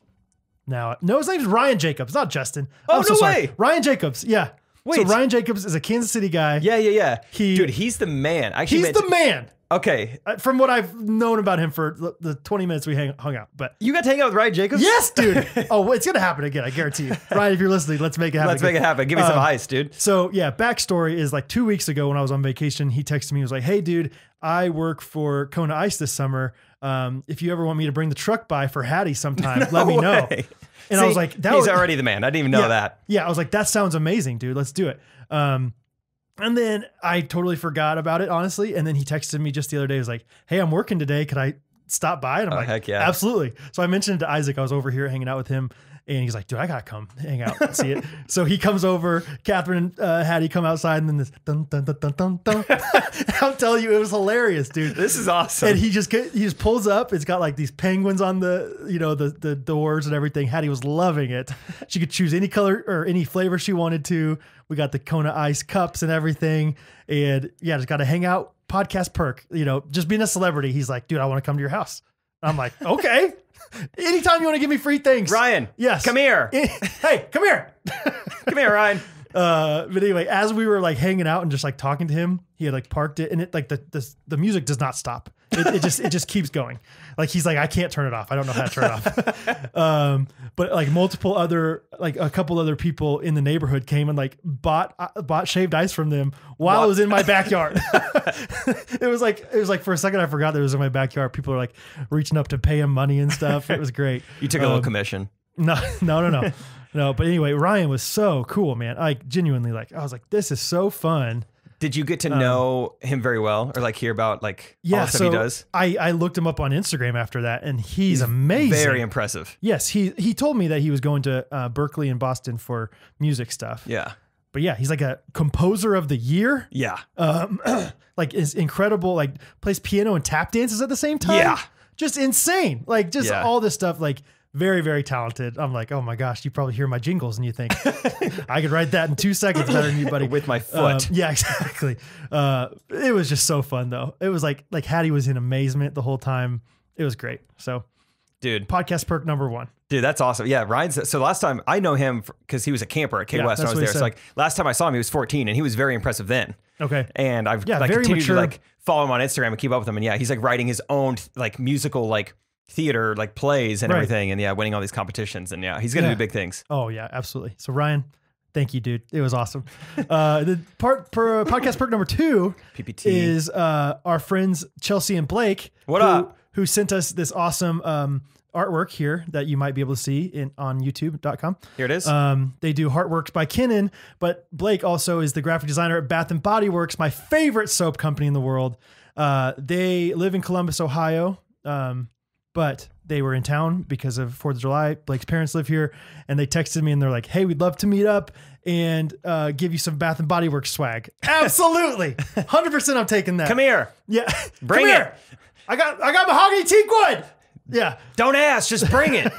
No, his name's Ryan Jacobs, not Justin. Oh, I'm so no sorry. way. Ryan Jacobs. Yeah. Wait. So Ryan Jacobs is a Kansas City guy. Yeah. Dude, he's the man. He's the man. Okay. From what I've known about him for the 20 minutes we hung out. But You got to hang out with Ryan Jacobs? yes, dude. Oh, it's going to happen again. I guarantee you. Ryan, if you're listening, let's make it happen. Let's make it happen. Give me some ice, dude. So yeah, backstory is like 2 weeks ago when I was on vacation, he texted me. He was like, "Hey, dude, I work for Kona Ice this summer. If you ever want me to bring the truck by for Hattie sometime, let me know." way. And I was like, he's already the man. I didn't even know that. Yeah, I was like, that sounds amazing, dude. Let's do it. And then I totally forgot about it, honestly. And then he texted me just the other day. He was like, "Hey, I'm working today. Could I stop by?" And I'm like, heck yeah. Absolutely. So I mentioned to Isaac, I was over here hanging out with him. And he's like, "Dude, I gotta come hang out and see it." So he comes over. Catherine and Hattie come outside, and then this dun dun dun dun dun dun. I'm telling you, it was hilarious, dude. This is awesome. And he just pulls up. It's got like these penguins on the doors and everything. Hattie was loving it. She could choose any color or any flavor she wanted to. We got the Kona Ice cups and everything. And yeah, just got to hang out. Podcast perk. Just being a celebrity. He's like, "Dude, I want to come to your house." I'm like, "Okay." Anytime you want to give me free things. Ryan. Yes. Come here. Hey, come here. Come here, Ryan. But anyway, as we were like hanging out and just like talking to him, he had like parked it, and it like the music does not stop. It just keeps going. Like he's like, "I can't turn it off. I don't know how to turn it off." But like a couple other people in the neighborhood came and like bought shaved ice from them while it was in my backyard. It was like for a second I forgot that it was in my backyard. People are like reaching up to pay him money and stuff. It was great. You took a little commission. No. No, but anyway, Ryan was so cool, man. I genuinely I was like, this is so fun. Did you get to know him very well, or like hear about like all the stuff he does? I looked him up on Instagram after that, and he's amazing. Very impressive. Yes, he told me that he was going to Berkeley and Boston for music stuff. Yeah. But yeah, he's like a composer of the year. Yeah. Like is incredible. Like plays piano and tap dances at the same time. Yeah. Just insane. Like just all this stuff. Like very, very talented. I'm like, oh my gosh, you probably hear my jingles and you think I could write that in 2 seconds better than you, buddy. With my foot. Yeah, exactly. It was just so fun though. It was like Hattie was in amazement the whole time. It was great. So dude, podcast perk number 1. Dude, that's awesome. Yeah, Ryan's. So last time I know him because he was a camper at K West when I was there. So like last time I saw him, he was 14 and he was very impressive then. Okay. And I've very continued mature. to like follow him on Instagram and keep up with him. And yeah, he's like writing his own like musical like theater like plays and everything. And yeah, winning all these competitions. And yeah, he's gonna do big things. Oh yeah, absolutely. So Ryan, thank you, dude. It was awesome. The podcast perk number 2 PPT is our friends Chelsea and Blake. What up? Who sent us this awesome artwork here that you might be able to see on youtube.com. Here it is. They do Heartworks by Kinnan, but Blake also is the graphic designer at Bath and Body Works, my favorite soap company in the world. They live in Columbus, Ohio. But they were in town because of 4th of July. Blake's parents live here, and they texted me and they're like, "Hey, we'd love to meet up and give you some Bath and Body Works swag." Absolutely. 100% I'm taking that. Come here. Yeah. Bring Come it. here. I got mahogany teak wood. Yeah. Don't ask, just bring it.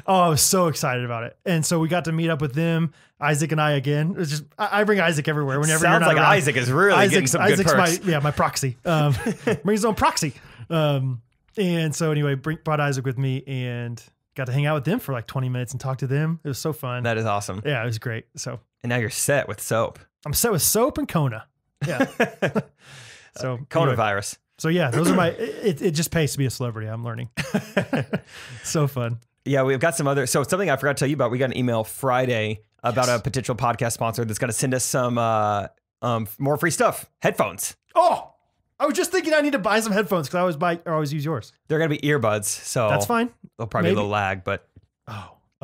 Oh, I was so excited about it. And so we got to meet up with them, Isaac and I again. It was just, I bring Isaac everywhere whenever Sounds you're not like around. Isaac is really getting some good perks. My proxy. Bring his own proxy. And so anyway, brought Isaac with me and got to hang out with them for like 20 minutes and talk to them. It was so fun. That is awesome. Yeah, it was great. So, and now you're set with soap. I'm set with soap and Kona. Yeah. So Kona anyway. virus. So yeah, those are my, it just pays to be a celebrity. I'm learning. So fun. Yeah, we've got some other, so something I forgot to tell you about. We got an email Friday about a potential podcast sponsor that's going to send us some more free stuff. Headphones. Oh, I was just thinking I need to buy some headphones because I always use yours. They're going to be earbuds. So that's fine. There'll probably be a little lag, but so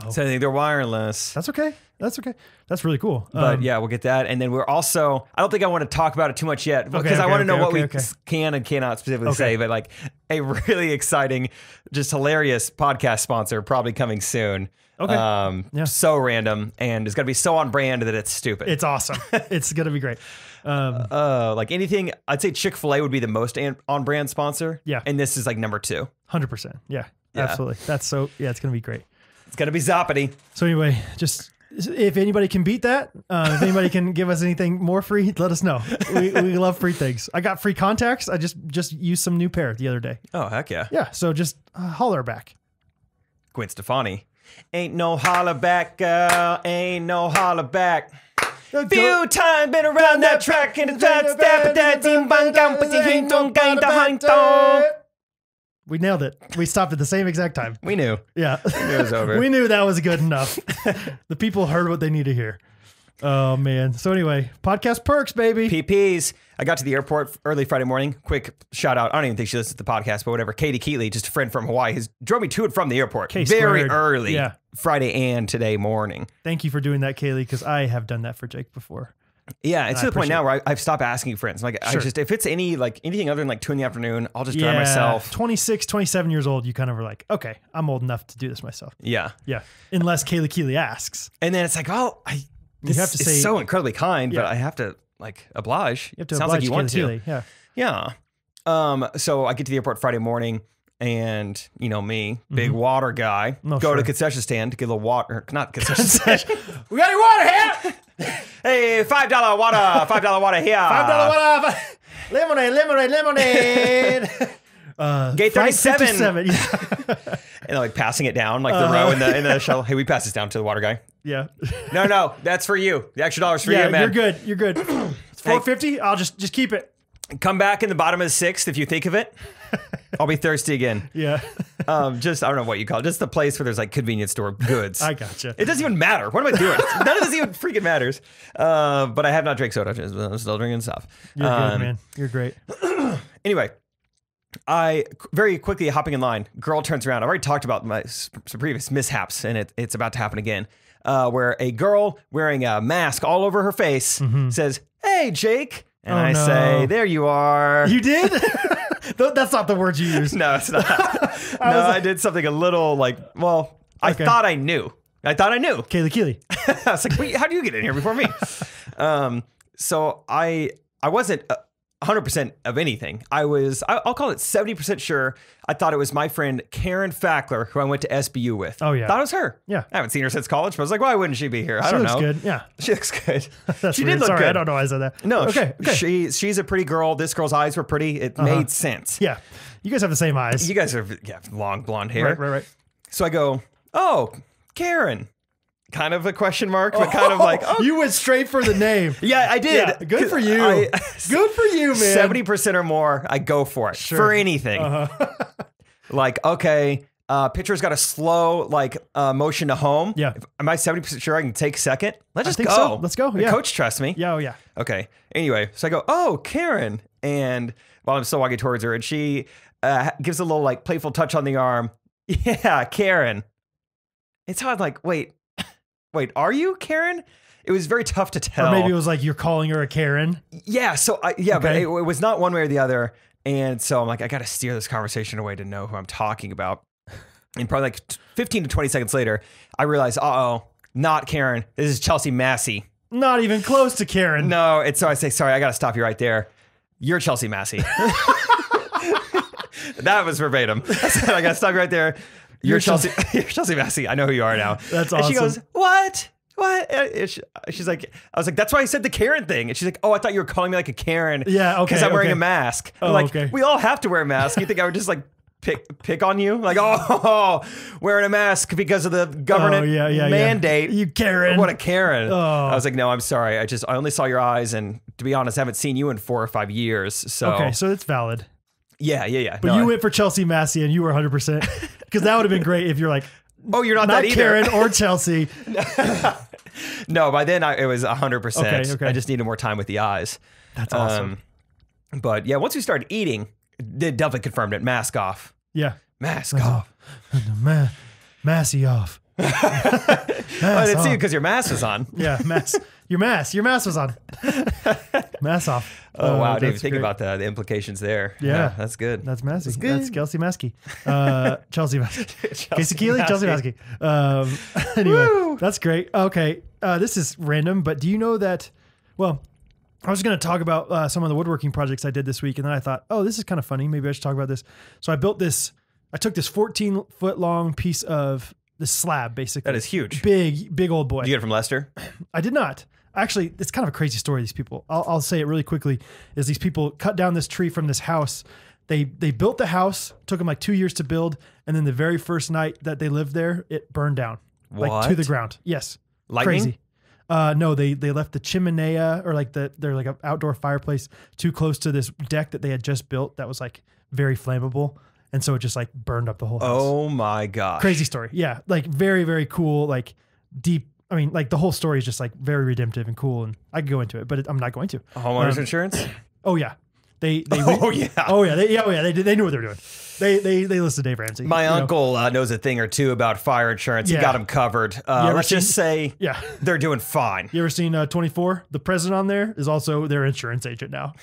I think they're wireless. That's okay. That's okay. That's really cool. But yeah, we'll get that. And then we're also, I don't think I want to talk about it too much yet because I want to know what we can and cannot specifically say, but like a really exciting, just hilarious podcast sponsor probably coming soon. Okay. So random and it's going to be so on brand that it's stupid. It's awesome. It's going to be great. Like anything, I'd say Chick-fil-A would be the most on brand sponsor. Yeah. And this is like number 2. 100%. Yeah, absolutely. That's so, yeah, it's going to be great. It's going to be Zoppity. So anyway, just if anybody can beat that, if anybody can give us anything more free, let us know. We love free things. I got free contacts. I just used some new pair the other day. Oh, heck yeah. Yeah, so just holler back. Gwen Stefani. Ain't no holler back, girl. Ain't no holler back. Few times been around that track and we nailed it. We stopped at the same exact time. We knew. Yeah. We knew it was over. We knew that was good enough. The people heard what they need to hear. Oh, man. So anyway, podcast perks, baby. PPs. I got to the airport early Friday morning. Quick shout out. I don't even think she listens to the podcast, but whatever. Katie Keeley, just a friend from Hawaii, drove me to and from the airport very early Friday and today morning. Thank you for doing that, Kaylee, because I have done that for Jake before. Yeah, it's to the point now where I've stopped asking friends. Like, I just, if it's anything other than like 2 in the afternoon, I'll just drive myself. 26, 27 years old, you kind of are like, okay, I'm old enough to do this myself. Yeah. Yeah. Unless Kaylee Keeley asks. And then it's like, oh, this have to say, so incredibly kind, but I have to like oblige. You have to Sounds oblige like you want Keeley. to. Yeah. So I get to the airport Friday morning and, you know me, big water guy, go to the concession stand to get a little water. Not concession stand. We got any water here? Hey, $5 water. $5 water here. $5 water. Lemonade. Gate 37. Yeah. And like passing it down like the row in the shuttle. Hey, we pass this down to the water guy. Yeah. No, that's for you. The extra $1's for you, man. You're good. It's $4.50. I'll just keep it. Come back in the bottom of the 6th if you think of it. I'll be thirsty again. Yeah. Just I don't know what you call it. Just the place where there's like convenience store goods. I gotcha. It doesn't even matter. What am I doing? None of this even freaking matters. But I have not drank soda. I'm still drinking stuff. You're good, man. You're great. Anyway, I very quickly hopping in line. Girl turns around. I've already talked about my previous mishaps, and it's about to happen again. Where a girl wearing a mask all over her face says, "Hey, Jake." And I say, "There you are." You did? That's not the word you used. No, it's not. I did something a little like, well, I thought I knew. Kaylee Keeley. I was like, wait, how do you get in here before me? So I wasn't 100% of anything. I'll call it 70% sure. I thought it was my friend Karen Fackler, who I went to SBU with. Oh, yeah. Thought it was her. Yeah. I haven't seen her since college, but I was like, why wouldn't she be here? I don't know. She looks good. Yeah. She looks good. She did look Sorry, good. I don't know why I said that. No, okay. She's a pretty girl. This girl's eyes were pretty. It made sense. Yeah. You guys have the same eyes. You guys are, long blonde hair. Right. So I go, oh, Karen. Kind of a question mark, but kind of like, oh. You went straight for the name. Yeah, I did. Yeah, good for you. Good for you, man. 70% or more, I go for it. Sure. For anything. Like, okay, pitcher's got a slow motion to home. Yeah. Am I 70% sure I can take second? Let's just go. So. Let's go. The coach trusts me. Yeah, yeah. Okay. Anyway, so I go, oh, Karen. And while I'm still walking towards her, and she gives a little playful touch on the arm. Yeah, Karen. It's how I'm like, wait, are you Karen? It was very tough to tell. Or maybe it was like you're calling her a Karen. Yeah. So but it was not one way or the other. And so I'm like, I got to steer this conversation away to know who I'm talking about. And probably 15 to 20 seconds later, I realized, not Karen. This is Chelsea Massey. Not even close to Karen. No. And so I say, sorry, I got to stop you right there. You're Chelsea Massey. That was verbatim. I said, I got to stop you right there. You're Chelsea. You're Chelsea Massey. I know who you are now. That's awesome. And she goes, what? She's like, I was like, that's why I said the Karen thing. And she's like, oh, I thought you were calling me like a Karen. Yeah, okay. Because I'm wearing a mask. I'm like, okay. We all have to wear a mask. You think I would just pick on you? Like, wearing a mask because of the government mandate. You Karen. What a Karen. Oh. I was like, no, I'm sorry. I only saw your eyes. And to be honest, I haven't seen you in 4 or 5 years. So okay, so it's valid. Yeah. But you went for Chelsea Massey and you were 100%. Because that would have been great if you're like, oh, you're not that either. Karen or Chelsea. No, by then it was 100%. Okay. I just needed more time with the eyes. That's awesome. But yeah, once we started eating, it definitely confirmed it. Mask off. Yeah. Mask off. Massey off. I didn't see you because your mask was on. Yeah, mask. Your mask was on. Mask off. Oh, wow. I didn't even think about the implications there. Yeah. That's good. That's Massey. That's good. That's Kelsey Maskey. Chelsea Maskey. Casey Keeley, Chelsea Maskey. Anyway, woo! That's great. Okay. This is random, but do you know that, well, I was going to talk about some of the woodworking projects I did this week, and then I thought, oh, this is kind of funny. Maybe I should talk about this. So I took this 14-foot long piece of slab, basically. That is huge. Big old boy. Did you get it from Lester? I did not. Actually, it's kind of a crazy story, these people. I'll say it really quickly, is these people cut down this tree from this house. They built the house, took them like 2 years to build, and then the very first night that they lived there, it burned down. What? Like to the ground. Yes. Lightning? Crazy. No, they left the chimenea or like they're like an outdoor fireplace too close to this deck that they had just built that was like very flammable. And so it just like burned up the whole house. Oh my gosh. Crazy story. Yeah. Like very, very cool, like deep. I mean, like the whole story is just like very redemptive and cool, and I could go into it, but I'm not going to. Homeowners insurance? Oh yeah, they They knew what they were doing. They listened to Dave Ramsey. My uncle knows a thing or two about fire insurance. He Yeah. got him covered. Let's just say Yeah. they're doing fine. You ever seen 24? The president on there is also their insurance agent now.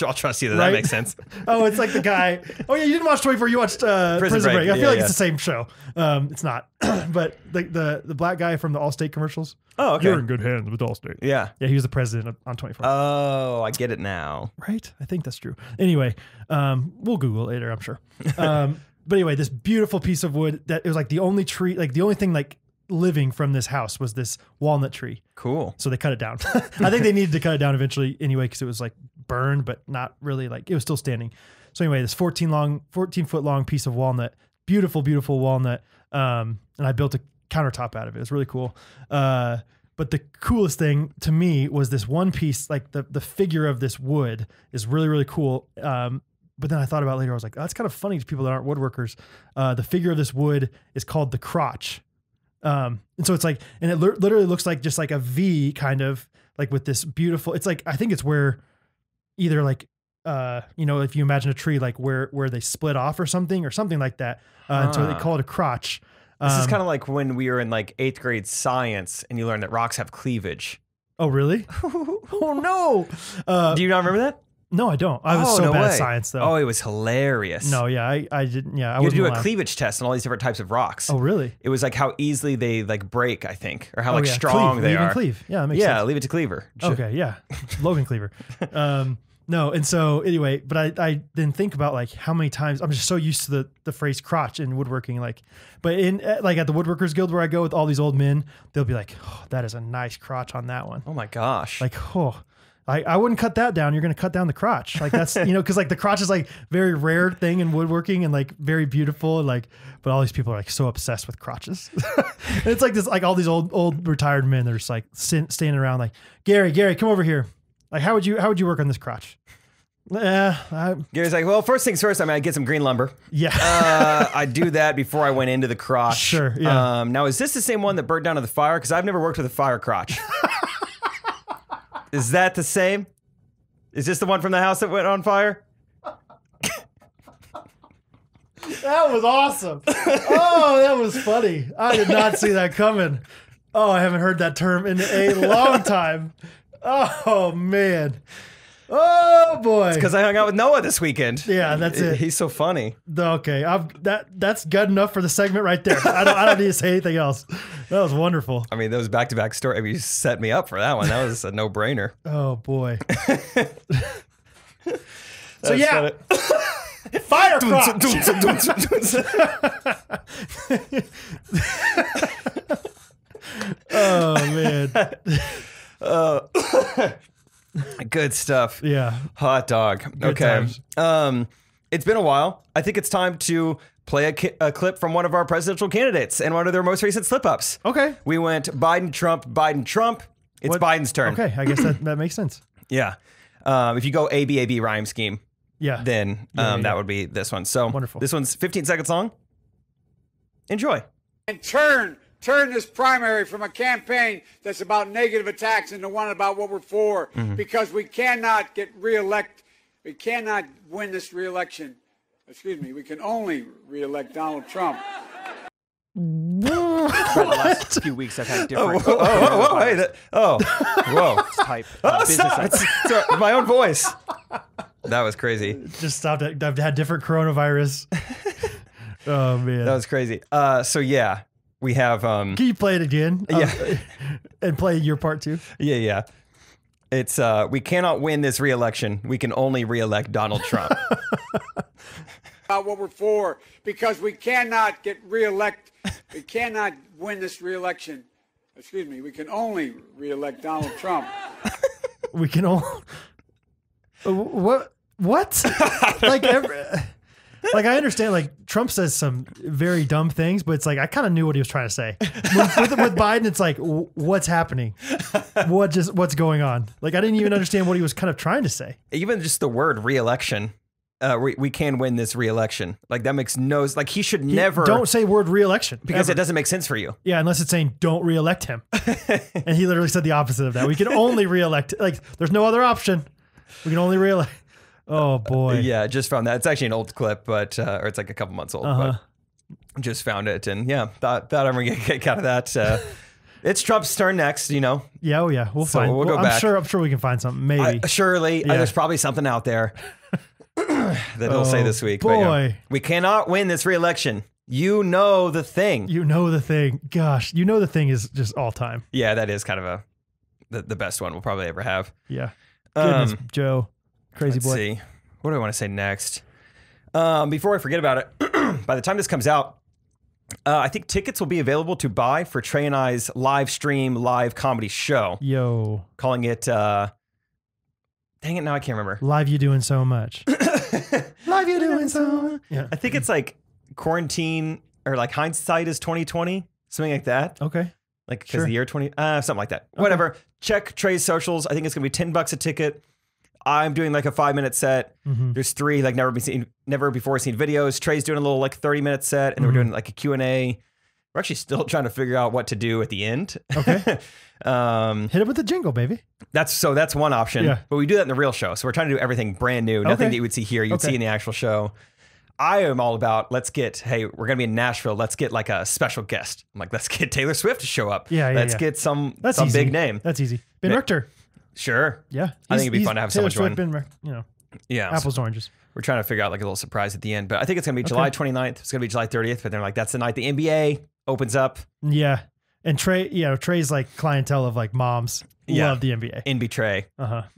I'll trust you that Right? that makes sense. Oh, it's like the guy. Oh yeah, you didn't watch 24. You watched Prison Break. I feel like it's the same show. It's not, but the black guy from the Allstate commercials. Oh, okay. You're in good hands with Allstate. Yeah. Yeah, he was the president on 24. Oh, I get it now. Right? I think that's true. Anyway, we'll Google it later, I'm sure. But anyway, this beautiful piece of wood that it was like the only tree, like the only thing like living from this house was this walnut tree. Cool. So they cut it down. I think they needed to cut it down eventually anyway, because it was like burned, but not really like it was still standing. So anyway, this 14 foot long piece of walnut, beautiful, beautiful walnut. And I built a countertop out of it. It was really cool. But the coolest thing to me was this one piece, like the figure of this wood is really, really cool. But then I thought about it later, I was like, oh, that's kind of funny to people that aren't woodworkers. The figure of this wood is called the crotch. And so it's like, and it literally looks like just like a V kind of like with this beautiful, it's like, I think it's where either like, if you imagine a tree, like where they split off or something like that. And so they call it a crotch. This is kind of like when we were in like 8th grade science and you learned that rocks have cleavage. Oh, really? Oh, no. Do you not remember that? No, I don't. I was so no bad way. at science, though. Oh, it was hilarious. No, yeah, I didn't. Yeah, I You had to do a allowed. cleavage test on all these different types of rocks. Oh, really? It was like how easily they like break, I think, or how like yeah. strong Cleave, they leave and are. Cleave. Yeah, that makes sense. Leave it to Cleaver. Okay, yeah. Logan Cleaver. No, and so anyway, but I didn't think about like how many times I'm just so used to the phrase crotch in woodworking, like, but in like at the Woodworkers Guild where I go with all these old men, they'll be like, oh, that is a nice crotch on that one. Oh my gosh. Like, oh, I wouldn't cut that down. You're going to cut down the crotch. Like that's, cause like the crotch is like very rare thing in woodworking and like very beautiful. And like, but all these people are like so obsessed with crotches. And it's like this, like all these old retired men that are just like standing around like, Gary, come over here. Like, how would you work on this crotch? Gary's like, well, first things first, I get some green lumber. Yeah. I do that before I went into the crotch. Sure, yeah. Now, is this the same one that burnt down to the fire? Because I've never worked with a fire crotch. Is that the same? Is this the one from the house that went on fire? That was awesome. Oh, that was funny. I did not see that coming. Oh, I haven't heard that term in a long time. Oh, man. Oh, boy. Because I hung out with Noah this weekend. Yeah, that's it. He's so funny. Okay, that's good enough for the segment right there. I don't need to say anything else. That was wonderful. I mean, those back-to-back stories. I mean, you set me up for that one. That was a no-brainer. Oh boy. So yeah, fire crotch. Oh man. Good stuff. Yeah. Hot dog. Good Okay. times. It's been a while. I think it's time to play a clip from one of our presidential candidates and one of their most recent slip-ups. Okay. We went Biden, Trump, Biden, Trump. It's What- Biden's turn. Okay, I guess that makes sense. Yeah. If you go ABAB rhyme scheme, Yeah. then Yeah. that would be this one. So Wonderful. This one's 15 seconds long. Enjoy. And turn this primary from a campaign that's about negative attacks into one about what we're for, because we cannot get reelect. We cannot win this reelection. Excuse me. We can only reelect Donald Trump. The last few weeks I've had different Whoa. type Oh, of business. stop. It's my own voice. That was crazy. Just stopped. I've had different coronavirus. Oh man. That was crazy. So yeah, we have Can you play it again? Yeah. And play your part too. yeah. It's we cannot win this reelection. We can only reelect Donald Trump. About what we're for, because we cannot get reelect. We cannot win this reelection. Excuse me. We can only reelect Donald Trump. We can all. What? Like, like I understand. Like Trump says some very dumb things, but it's like I kind of knew what he was trying to say. With Biden, it's like, what's happening? What's going on? Like I didn't even understand what he was kind of trying to say. Even just the word reelection. We can win this reelection. Like that makes no, like he should never. Don't say word reelection because it doesn't make sense for you. Yeah, unless it's saying don't reelect him. And he literally said the opposite of that. We can only reelect. Like there's no other option. We can only reelect. Oh boy. Yeah, just found that. It's actually an old clip, but or it's like a couple months old. But just found it, and yeah, thought I'm gonna get a kick out of that. It's Trump's turn next, you know. Yeah, oh yeah, we'll find. We'll go back. I'm sure we can find something. Maybe. Surely, there's probably something out there that he'll say this week. Boy, but, yeah, we cannot win this reelection. You know the thing. You know the thing. Gosh, you know the thing is just all time. Yeah, that is kind of the best one we'll probably ever have. Yeah. Goodness, Joe, crazy boy. Let's see. What do I want to say next? Before I forget about it, by the time this comes out, I think tickets will be available to buy for Trey and I's live stream, live comedy show. Yo. Calling it, dang it, now I can't remember. Live You Doing So Much. Live You Doing So Much. Yeah. I think it's like quarantine or like hindsight is 2020, something like that. Okay. Like because the year 20, something like that. Okay. Whatever. Check Trey's socials. I think it's going to be $10 a ticket. I'm doing like a 5-minute set. There's 3 like never before seen videos. Trey's doing a little like 30-minute set, and then we're doing like a Q&A. We're actually still trying to figure out what to do at the end. Okay. Hit it with the jingle, baby. That's one option. Yeah. But we do that in the real show. So we're trying to do everything brand new. Nothing that you would see here, you'd see in the actual show. I am all about, we're going to be in Nashville. Let's get like a special guest. I'm like, let's get Taylor Swift to show up. Let's get some big name. That's easy. Ben Richter. Sure. Yeah. I think it'd be fun to have someone join. Yeah. Apples, oranges. We're trying to figure out like a little surprise at the end, but I think it's going to be July 29th. It's going to be July 30th, but they're like, that's the night the NBA opens up. Yeah. And Trey's like clientele of like moms love the NBA. NB Trey.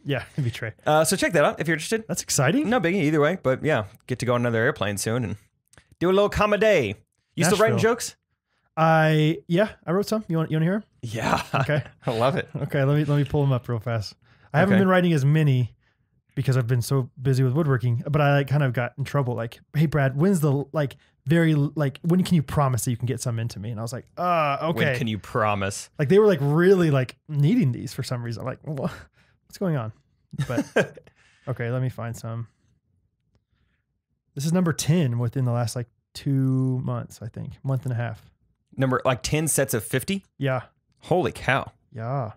Yeah. NB Trey. So check that out if you're interested. That's exciting. No biggie either way, but yeah, get to go on another airplane soon and do a little comedy. You still writing jokes? I wrote some. You want to hear them? Yeah. Okay. I love it. Okay. Let me pull them up real fast. I haven't been writing as many because I've been so busy with woodworking, but I kind of got in trouble. Like, hey Brad, when's the when can you promise that you can get some into me? And I was like, okay. When can you promise? Like they were like really like needing these for some reason. I'm like, what's going on? But okay, let me find some. This is number 10 within the last like 2 months, I think, month and a half. Number like 10 sets of 50? Yeah. Holy cow. Yeah.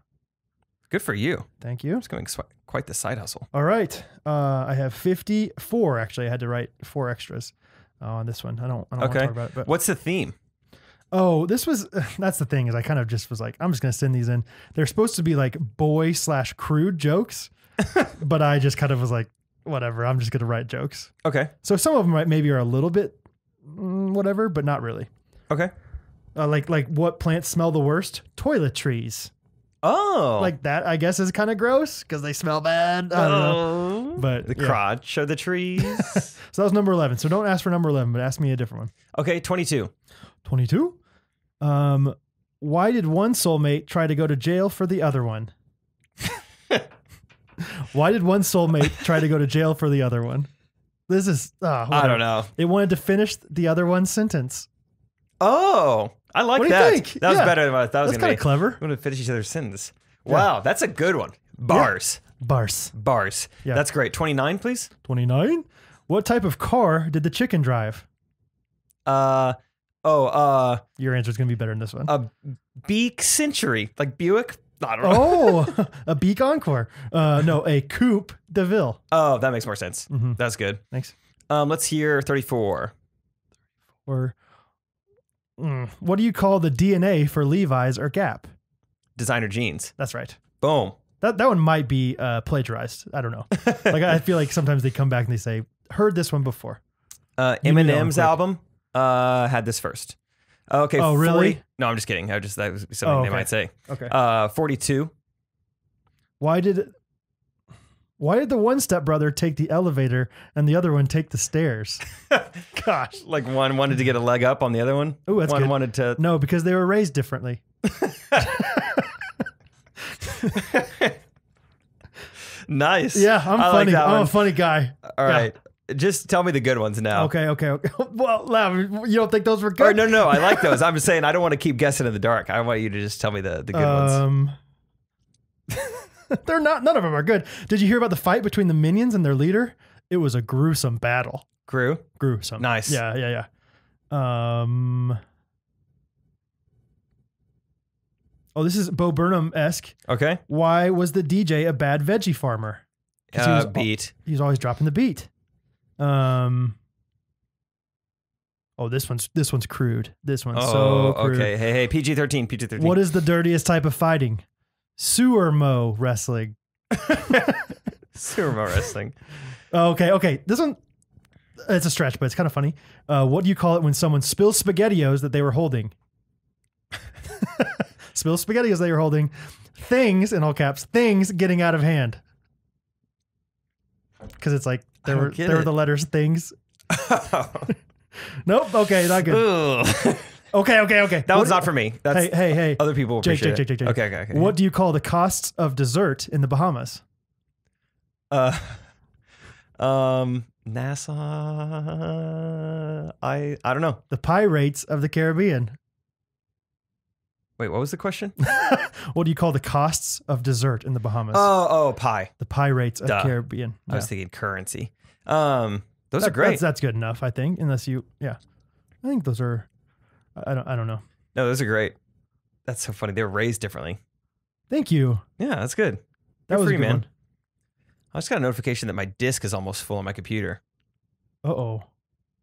Good for you. Thank you. It's going quite the side hustle. All right. I have 54. Actually, I had to write 4 extras on this one. I don't want to talk about it. But what's the theme? Oh, that's the thing is I kind of just was like, I'm just going to send these in. They're supposed to be like boy/crude jokes, but I just kind of was like, whatever. I'm just going to write jokes. Okay. So some of them maybe are a little bit whatever, but not really. Okay. Like what plants smell the worst? Toiletries. Oh. Like that, I guess, is kind of gross because they smell bad. I don't know. But the crotch of the trees. So that was number 11. So don't ask for number 11, but ask me a different one. Okay, 22. 22? Why did one soulmate try to go to jail for the other one? Why did one soulmate try to go to jail for the other one? This is, I don't know. It wanted to finish the other one's sentence. Oh, I like what that. Do you think? That was better than what I thought it was going to be. That's kind of clever. I'm going to finish each other's sentence. Wow, that's a good one. Bars. Yeah. Bars. Yeah. That's great. 29, please. 29? What type of car did the chicken drive? Your answer's going to be better than this one. A Beak Century. Like Buick? I don't know. Oh, a Beak Encore. No, a Coupe de Ville. Oh, that makes more sense. Mm-hmm. That's good. Thanks. Let's hear 34. What do you call the DNA for Levi's or Gap? Designer jeans. That's right. Boom. That one might be plagiarized. I don't know. Like I feel like sometimes they come back and they say, heard this one before. Eminem's album had this first. Okay. Oh, really? 40. No, I'm just kidding. That was something they might say. Okay. 42. Why did Why did the one stepbrother take the elevator and the other one take the stairs? Gosh. Like one wanted to get a leg up on the other one. Ooh, that's one good. wanted to. No, because they were raised differently. Nice. Yeah, I'm I funny. Like that I'm one. a funny guy. All right. Just tell me the good ones now. Okay. Well, you don't think those were good? Or no. I like those. I'm just saying I don't want to keep guessing in the dark. I want you to just tell me the good ones. They're not. None of them are good. Did you hear about the fight between the minions and their leader? It was a gruesome battle. Gruesome. Nice. Yeah. Oh, this is Bo Burnham-esque. Okay. Why was the DJ a bad veggie farmer? Beat. He was always dropping the beat. Oh, this one's crude. This one's so crude. Okay. Hey, PG-13. What is the dirtiest type of fighting? Sumo wrestling. Sumo wrestling. Okay. This one, it's a stretch, but it's kind of funny. What do you call it when someone spills SpaghettiOs that they were holding? Spills SpaghettiOs they were holding. Things, in all caps, things getting out of hand. Because it's like, there were the letters things. Nope. Okay, not good. Okay. That one's not for me. That's hey. Other people appreciate Jake. it. Okay. What do you call the costs of dessert in the Bahamas? NASA. I don't know. The pirates of the Caribbean. Wait, what was the question? What do you call the costs of dessert in the Bahamas? Oh, pie. The pirates of the Caribbean. I was thinking currency. Those are great. That's good enough, I think. Unless I think those are. I don't know. No, those are great. That's so funny. They were raised differently. Thank you. Yeah, that's good. That was free, a good man. one. I just got a notification that my disk is almost full on my computer. Uh-oh.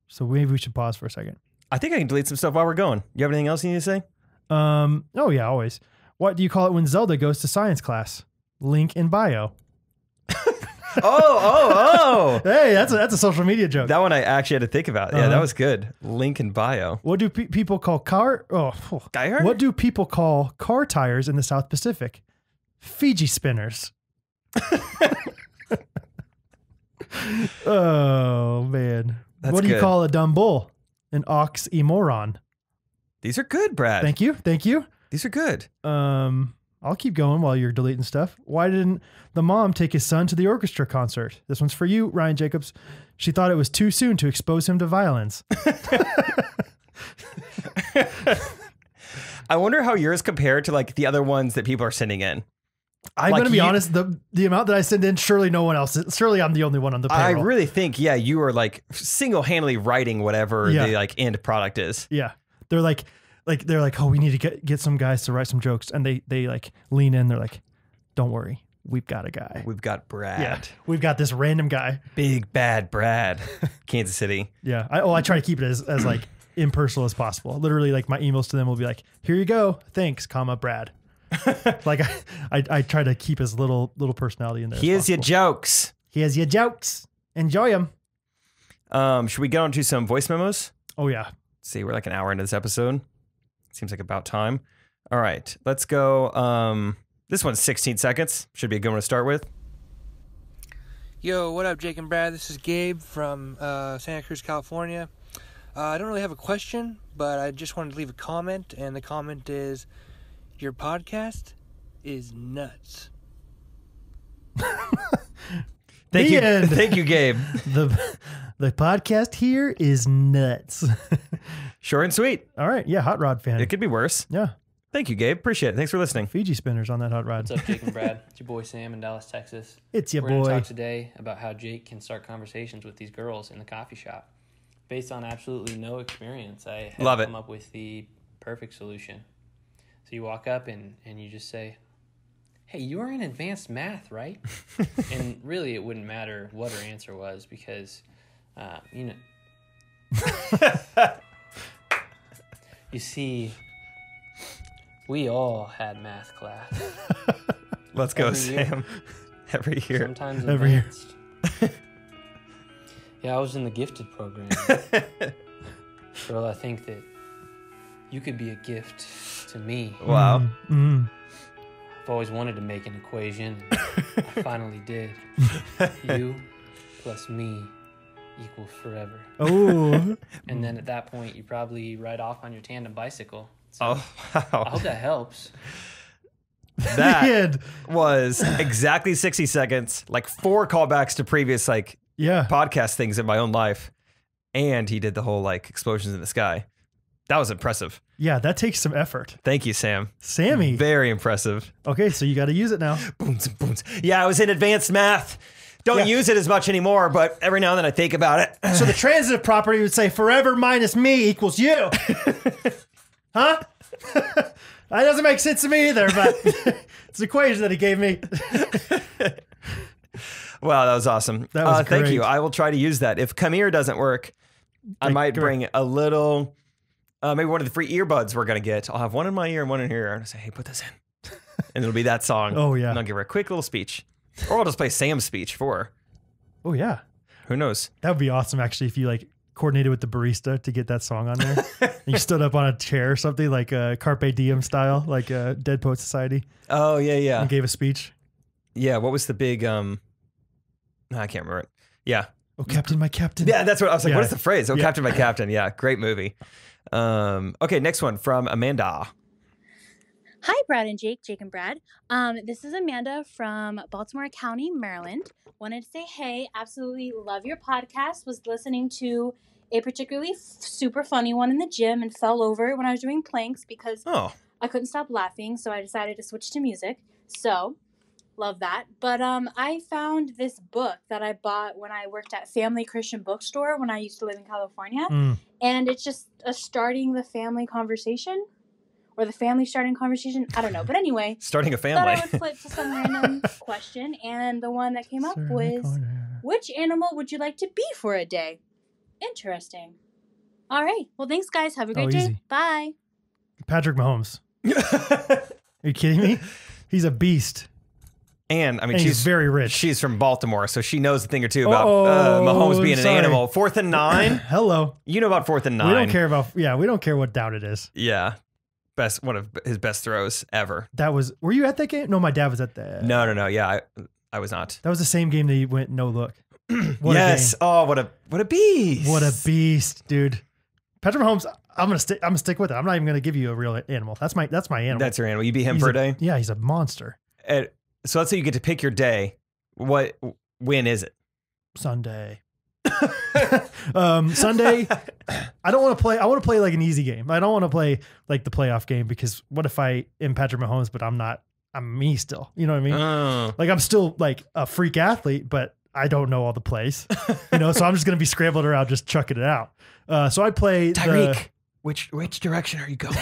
So maybe we should pause for a second. I think I can delete some stuff while we're going. You have anything else you need to say? Oh yeah, always. What do you call it when Zelda goes to science class? Link in bio. Oh. Hey, that's a social media joke. That one I actually had to think about. Yeah, that was good. Link in bio. What do people call Tire? What do people call car tires in the South Pacific? Fiji spinners. Oh man. That's what do you good. call a dumb bull? An oxymoron. These are good, Brad. Thank you. These are good. I'll keep going while you're deleting stuff. Why didn't the mom take his son to the orchestra concert? This one's for you, Ryan Jacobs. She thought it was too soon to expose him to violence. I wonder how yours compare to like the other ones that people are sending in. I'm Like going to be you- honest. The amount that I send in, surely no one else. Surely I'm the only one on the I payroll. really think, you are like single-handedly writing whatever Yeah. the like end product is. Yeah. They're like, oh, we need to get some guys to write some jokes. And they like lean in. They're like, don't worry. We've got a guy. We've got Brad. Yeah. We've got this random guy. Big bad Brad. Kansas City. Yeah. I try to keep it as like impersonal as possible. Literally like my emails to them will be like, here you go. Thanks, comma, Brad. Like I try to keep as little personality in there. Here's your jokes. Here's your jokes. Enjoy them. Should we get on to some voice memos? Oh yeah. Let's see, we're like an hour into this episode. Seems like about time. All right, let's go. This one's 16 seconds. Should be a good one to start with. Yo, what up, Jake and Brad? This is Gabe from Santa Cruz, California. I don't really have a question, but I just wanted to leave a comment, and the comment is, your podcast is nuts. Thank you, end. thank you, Gabe. The podcast here is nuts. Short and sweet. All right. Yeah. Hot rod fan. It could be worse. Yeah. Thank you, Gabe. Appreciate it. Thanks for listening. Fiji spinners on that hot rod. What's up, Jake and Brad? It's your boy Sam in Dallas, Texas. It's your We're going to boy. talk today about how Jake can start conversations with these girls in the coffee shop. Based on absolutely no experience, I have Love it. come up with the perfect solution. So you walk up and you just say, hey, you are in advanced math, right? And really it wouldn't matter what her answer was because, you see, we all had math class. Let's go, Every year. Sam. Every year. Sometimes Every year. advanced. Yeah, I was in the gifted program. Girl, I think that you could be a gift to me. Wow. Mm. If I've always wanted to make an equation. And I finally did. You plus me equals forever. Oh. And then at that point, you probably ride off on your tandem bicycle. So Oh, wow. I hope that helps. That Man. was exactly 60 seconds, like 4 callbacks to previous like Yeah. podcast things in my own life. And he did the whole like explosions in the sky. That was impressive. Yeah, that takes some effort. Thank you, Sam. Sammy. Very impressive. Okay, so you got to use it now. Boom, boom. Yeah, I was in advanced math. Don't use it as much anymore, but every now and then I think about it. So the transitive property would say forever minus me equals you. Huh? That doesn't make sense to me either, but it's an equation that he gave me. Wow, that was awesome. That was Thank great. you. I will try to use that. If come here doesn't work, I might bring a little, maybe one of the free earbuds we're going to get. I'll have one in my ear and one in here. And I'll say, hey, put this in. And it'll be that song. Oh, yeah. And I'll give her a quick little speech. Or I'll just play Sam's speech for her. Oh, yeah. Who knows? That would be awesome, actually, if you like coordinated with the barista to get that song on there. And you stood up on a chair or something like Carpe Diem style, like Dead Poet Society, Oh, yeah, yeah. and gave a speech. Yeah, what was the big, I can't remember it. Yeah. Oh, Captain, my Captain. Yeah, that's what I was like. Yeah. What is the phrase? Oh, Yeah. Captain, my Captain. Yeah, great movie. Okay, next one from Amanda. Hi, Brad and Jake and Brad. This is Amanda from Baltimore County, Maryland. Wanted to say, hey, absolutely love your podcast. Was listening to a particularly super funny one in the gym and fell over when I was doing planks because Oh, I couldn't stop laughing, so I decided to switch to music. So, love that. But I found this book that I bought when I worked at Family Christian Bookstore when I used to live in California. And it's just a starting the family conversation. Or the family starting conversation. I don't know. But anyway, starting a thought I family. would flip to some random question. And the one that came up was, which animal would you like to be for a day? Interesting. All right. Well, thanks, guys. Have a great day. Easy. Bye. Patrick Mahomes. Are you kidding me? He's a beast. And I mean, And she's he's very rich. She's from Baltimore, so she knows a thing or two about Oh, Mahomes being sorry. an animal. 4th and 9. Hello. You know about 4th and 9. We don't care about, we don't care what down it is. Yeah. One of his best throws ever. That was, were you at that game? No, my dad was at that. No. Yeah, I was not. That was the same game that he went no look. What Yes. a game. Oh, what a beast. What a beast, dude. Patrick Mahomes, I'm gonna stick with it. I'm not even gonna give you a real animal. That's my animal. That's your animal. You beat him He's for a day? Yeah, he's a monster. So let's say you get to pick your day. When is it? Sunday. Sunday. I don't want to play. I want to play like an easy game. I don't want to play like the playoff game because what if I am Patrick Mahomes, but I'm not? I'm me still. You know what I mean? Oh. Like I'm still like a freak athlete, but I don't know all the plays. So I'm just gonna be scrambled around, just chucking it out. So I play Tyreek. Which direction are you going?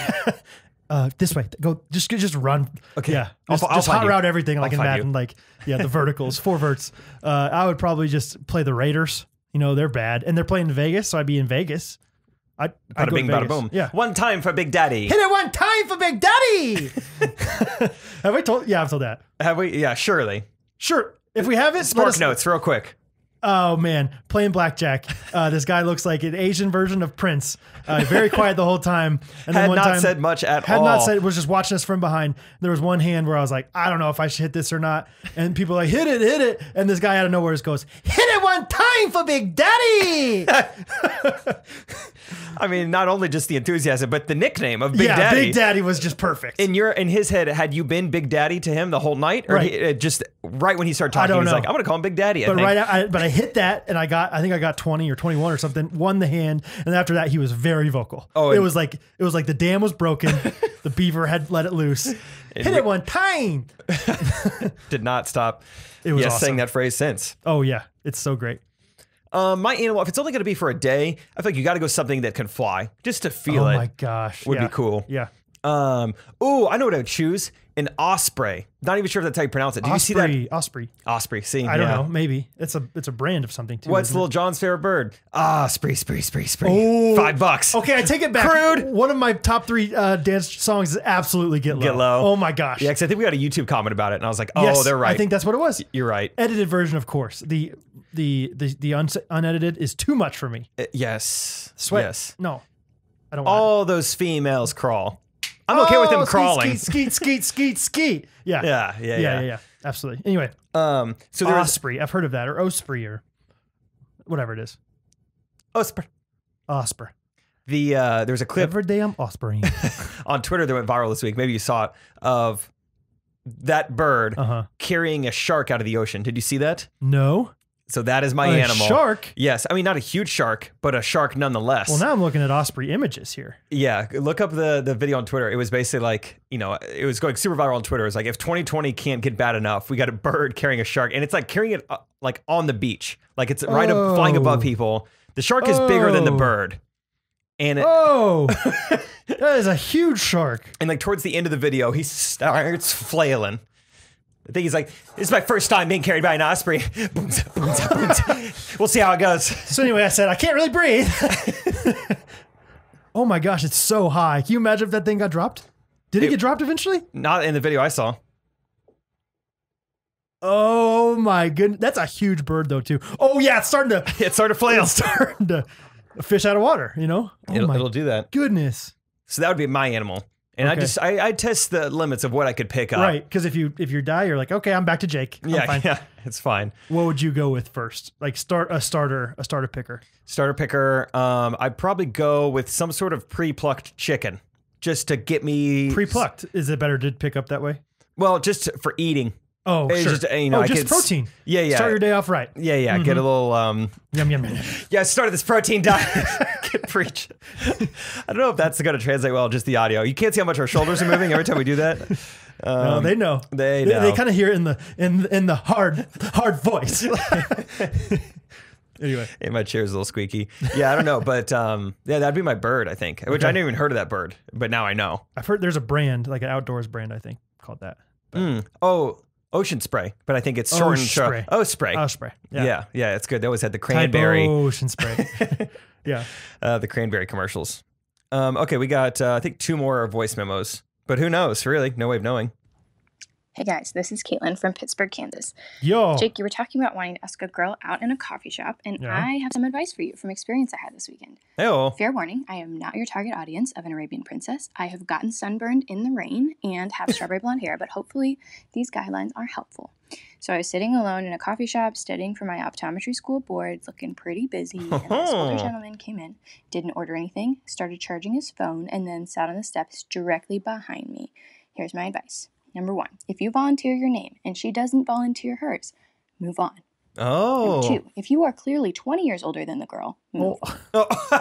This way. Go. Just run. Okay. Yeah. I'll Just find hot you. route everything like I'll in find Madden. Like the verticals, 4 verts. I would probably just play the Raiders. They're bad, and they're playing in Vegas, so I'd be in Vegas. I'd Bada go bing, to bada Vegas. boom. Yeah. One time for Big Daddy. Hit it one time for Big Daddy. Have I told? Yeah, I've told that. Have we? Yeah, surely. Sure. If we haven't, Spark notes real quick. Oh man, playing blackjack. This guy looks like an Asian version of Prince. Very quiet the whole time. And then Had one not time, said much at had all. not said. Was just watching us from behind. There was one hand where I was like, I don't know if I should hit this or not. And people were like, hit it. And this guy out of nowhere just goes, hit it one time for Big Daddy. I mean, not only just the enthusiasm, but the nickname of Big yeah, Daddy. Big Daddy was just perfect. In his head, had you been Big Daddy to him the whole night, or Right. just right when he started I talking, don't he was know. like, "I'm gonna call him Big Daddy." I But think. but I hit that, and I think I got 20 or 21 or something. Won the hand, and after that, he was very vocal. Oh, it and- was like the dam was broken. The beaver had let it loose. Hit it one time. Did not stop. It was saying awesome. that phrase since. Oh yeah, it's so great. My animal, if it's only going to be for a day, I feel like you got to go something that can fly, just to feel Oh it. my gosh, would yeah. be cool. Yeah. I know what I would choose. An osprey. Not even sure if that's how you pronounce it. Did you see that? Osprey. Osprey. See, I don't know. Maybe it's a brand of something too. What's isn't Little it? John's favorite bird? Spree. Oh. $5. Okay, I take it back. Crude. One of my top 3 dance songs is absolutely Get Low. Get Low. Oh my gosh. Yeah, because I think we got a YouTube comment about it, and I was like, oh, Yes, they're right. I think that's what it was. You're right. Edited version, of course. The unedited is too much for me. Yes. Sweat. Yes. No, I don't want All those females crawl I'm okay with them crawling. Skeet. Yeah. Absolutely. Anyway, So there's Osprey. I've heard of that, or Osprey, or whatever it is. Osprey. There's a clip Every day I'm Osprey. on Twitter that went viral this week. Maybe you saw it, of that bird carrying a shark out of the ocean. Did you see that? No. So that is my A animal. shark? Yes. I mean, not a huge shark, but a shark nonetheless. Well, now I'm looking at Osprey images here. Yeah. Look up the video on Twitter. It was basically like, it was going super viral on Twitter. It was like, if 2020 can't get bad enough, we got a bird carrying a shark. And it's like carrying it like on the beach. Like it's right up, flying above people. The shark is bigger than the bird. And that is a huge shark. And like towards the end of the video, he starts flailing. I think he's like, this is my first time being carried by an osprey. We'll see how it goes. So anyway, I said, I can't really breathe. Oh my gosh, it's so high. Can you imagine if that thing got dropped? Did it get dropped eventually? Not in the video I saw. Oh my goodness. That's a huge bird though too. Oh yeah, it's starting to flail. It's starting to fish out of water, Oh it'll do that. Goodness. So that would be my animal. And I test the limits of what I could pick up. Right, because if you die, you're like, okay, I'm back to Jake. I'm fine. Yeah, it's fine. What would you go with first? Like a starter picker. Starter picker. I'd probably go with some sort of pre-plucked chicken, just to get me pre-plucked. Is it better to pick up that way? Well, just for eating. Oh, it's sure. Just, just protein. Yeah. Start your day off right. Yeah. Get a little yum. Yeah, I started this protein diet. Preach. I don't know if that's going to translate well, just the audio. You can't see how much our shoulders are moving every time we do that. No, they know. They know. They kind of hear it in the hard voice. Anyway, and my chair's a little squeaky. Yeah, I don't know, but that'd be my bird, I think. Which I never even heard of that bird, but now I know. I've heard there's a brand, like an outdoors brand, I think, called that. Ocean spray, but I think it's shortened. Spray. Spray. Spray. Yeah, it's good. They always had the cranberry. Ocean spray. Yeah. The cranberry commercials. Okay, we got, I think 2 more voice memos, but who knows, really? No way of knowing. Hey guys, this is Caitlin from Pittsburgh, Kansas. Yo. Jake, you were talking about wanting to ask a girl out in a coffee shop, and I have some advice for you from experience I had this weekend. Hey-o. Fair warning, I am not your target audience of an Arabian princess. I have gotten sunburned in the rain and have strawberry blonde hair, but hopefully these guidelines are helpful. So I was sitting alone in a coffee shop, studying for my optometry school boards, looking pretty busy, and this older gentleman came in, didn't order anything, started charging his phone, and then sat on the steps directly behind me. Here's my advice. Number 1, if you volunteer your name and she doesn't volunteer hers, move on. Oh. Number 2, if you are clearly 20 years older than the girl, move on.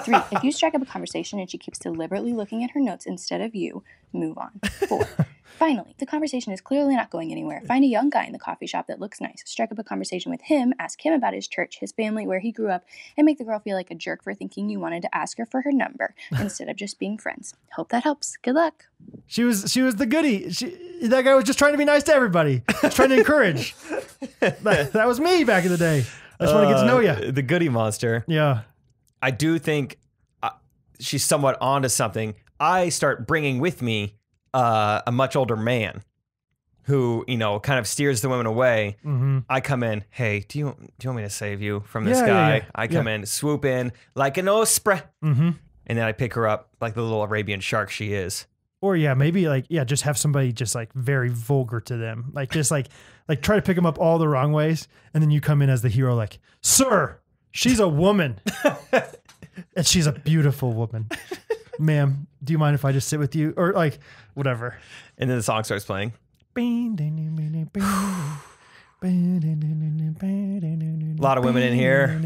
3, if you strike up a conversation and she keeps deliberately looking at her notes instead of you, move on. 4, finally, if the conversation is clearly not going anywhere, find a young guy in the coffee shop that looks nice, strike up a conversation with him, ask him about his church, his family, where he grew up, and make the girl feel like a jerk for thinking you wanted to ask her for her number instead of just being friends. Hope that helps. Good luck. She was the goodie. That guy was just trying to be nice to everybody. Just trying to encourage. That was me back in the day. I just want to get to know you. The goodie monster. Yeah. I do think she's somewhat onto something. I start bringing with me a much older man who, kind of steers the women away. Mm-hmm. I come in, hey, do you want me to save you from this guy? I come in, swoop in like an osprey. Mm-hmm. And then I pick her up like the little Arabian shark she is. Or maybe just have somebody just like very vulgar to them. Like just like try to pick them up all the wrong ways. And then you come in as the hero like, sir, she's a woman. And she's a beautiful woman. Ma'am, do you mind if I just sit with you? Or like whatever. And then the song starts playing. A lot of women in here.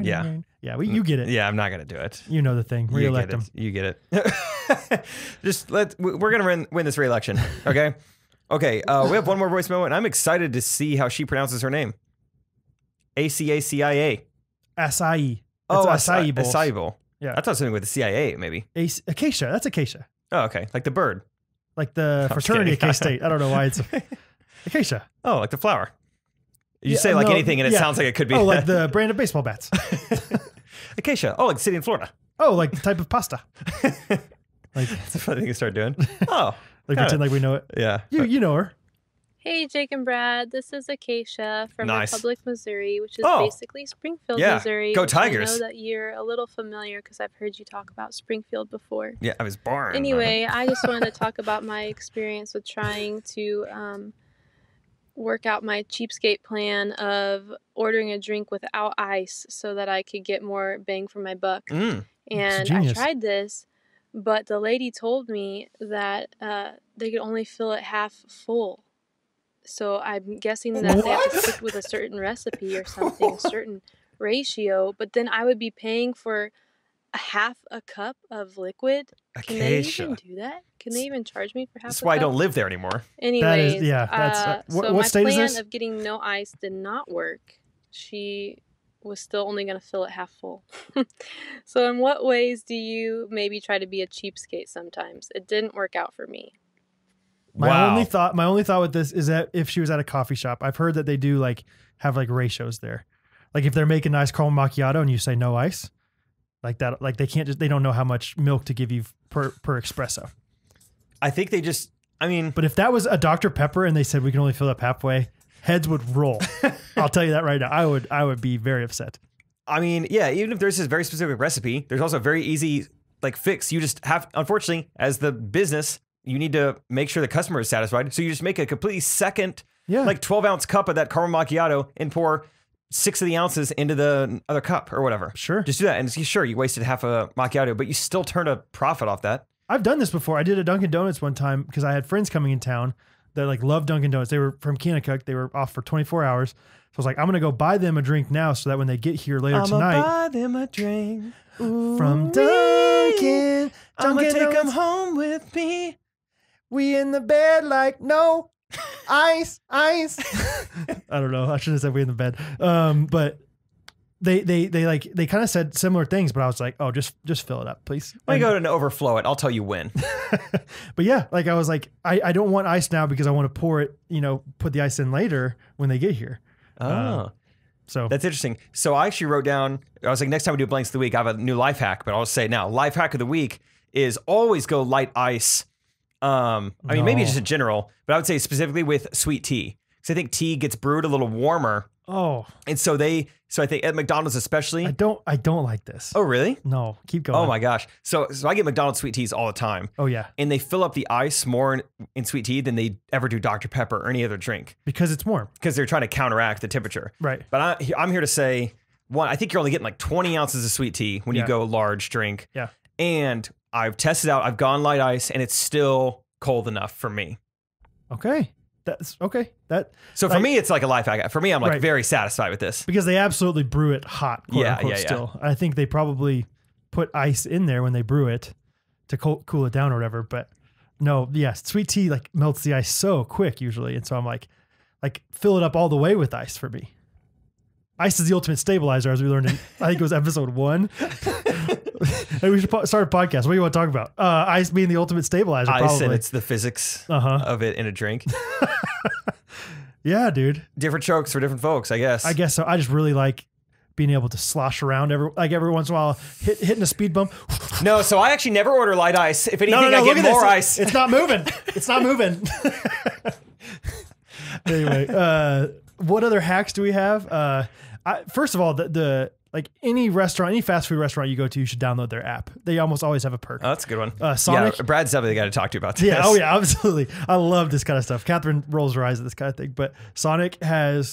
Yeah. Yeah, you get it. Yeah, I'm not going to do it. You know the thing. Re-elect him. You get it. We're going to win this re-election. Okay? Okay, we have one more voice memo, and I'm excited to see how she pronounces her name. ACACIA. Acai. Oh, acai bowl. Acai bowl. Yeah. I thought something with the CIA, maybe. Acacia. That's acacia. Oh, okay. Like the bird. Like the fraternity at K-State. I don't know why it's acacia. Oh, like the flower. You say like anything, and it sounds like it could be. Oh, like the brand of baseball bats. Acacia. Oh, like the city in Florida. Oh, like the type of pasta. Like that's a funny thing to start doing. Oh, like pretend like we know it. Yeah. You know her. Hey, Jake and Brad. This is Acacia from Nice. Republic, Missouri, which is Oh. basically Springfield, Yeah. Missouri. Go which I Tigers. know that you're a little familiar because I've heard you talk about Springfield before. Yeah, I was born. Anyway, I just wanted to talk about my experience with trying to work out my cheapskate plan of ordering a drink without ice so that I could get more bang for my buck. Mm. And I genius. tried this, but the lady told me that they could only fill it half full. So I'm guessing that they have to stick with a certain recipe or something, certain ratio. But then I would be paying for a half a cup of liquid. Can they Acacia. even do that? Can they even charge me for half That's a why I cup? don't live there anymore. Anyways, yeah, that's so what my state is plan this? of getting no ice did not work. She was still only going to fill it half full. So in what ways do you maybe try to be a cheapskate sometimes? It didn't work out for me. My only thought with this is that if she was at a coffee shop, I've heard that they do have ratios there. Like if they're making nice caramel macchiato and you say no ice, like that, like they don't know how much milk to give you per espresso. I think they just, but if that was a Dr. Pepper and they said we can only fill up halfway, heads would roll. I'll tell you that right now. I would be very upset. I mean, yeah, even if there's this very specific recipe, there's also a very easy fix. You just have, unfortunately, as the business, you need to make sure the customer is satisfied. So you just make a completely second, 12-ounce cup of that caramel macchiato and pour 6 of the ounces into the other cup or whatever. Sure. Just do that. And sure, you wasted half a macchiato, but you still turned a profit off that. I've done this before. I did a Dunkin' Donuts one time because I had friends coming in town that loved Dunkin' Donuts. They were from Keokuk. They were off for 24 hours. So I was like, I'm going to go buy them a drink now so that when they get here later tonight. Buy them a drink. From Dunkin'. I'm going to take them Donuts. home with me. We in the bed no ice. I don't know. I should have said we in the bed. But they kind of said similar things, but I was like, oh, just fill it up, please. When you go and overflow it, I'll tell you when. But yeah, I was like, I don't want ice now because I want to pour it, put the ice in later when they get here. Oh. So that's interesting. So I actually wrote down, I was like, next time we do blanks of the week, I have a new life hack, but I'll say now, life hack of the week is always go light ice. I mean, maybe just in general, but I would say specifically with sweet tea. Because I think tea gets brewed a little warmer. Oh. And so I think at McDonald's especially. I don't like this. Oh, really? No, keep going. Oh my gosh. So I get McDonald's sweet teas all the time. Oh yeah. And they fill up the ice more in sweet tea than they ever do Dr. Pepper or any other drink. Because it's warm. Because they're trying to counteract the temperature. Right. But I'm here to say, one, I think you're only getting 20 ounces of sweet tea when you go large drink. Yeah. And I've tested out, I've gone light ice, and it's still cold enough for me. Okay. That's okay. So for me, it's like a life hack. For me, I'm Right. very satisfied with this. Because they absolutely brew it hot, quote unquote, still. I think they probably put ice in there when they brew it to cool it down or whatever. But no, sweet tea melts the ice so quick usually. And so I'm like fill it up all the way with ice for me. Ice is the ultimate stabilizer, as we learned in, I think it was episode 1. Hey, we should start a podcast. What do you want to talk about? Ice being the ultimate stabilizer, Ice, probably. and it's the physics of it in a drink. Yeah, dude. Different strokes for different folks, I guess. I guess so. I just really like being able to slosh around every once in a while, hitting a speed bump. No, so I actually never order light ice. If anything, I look get at more this. ice. It's not moving. It's not moving. Anyway, what other hacks do we have? First of all, the any restaurant, any fast food restaurant you go to, you should download their app. They almost always have a perk. Oh, that's a good one. Sonic. Yeah, Brad's definitely got to talk to you about this. Yeah. Oh yeah, absolutely. I love this kind of stuff. Catherine rolls her eyes at this kind of thing, but Sonic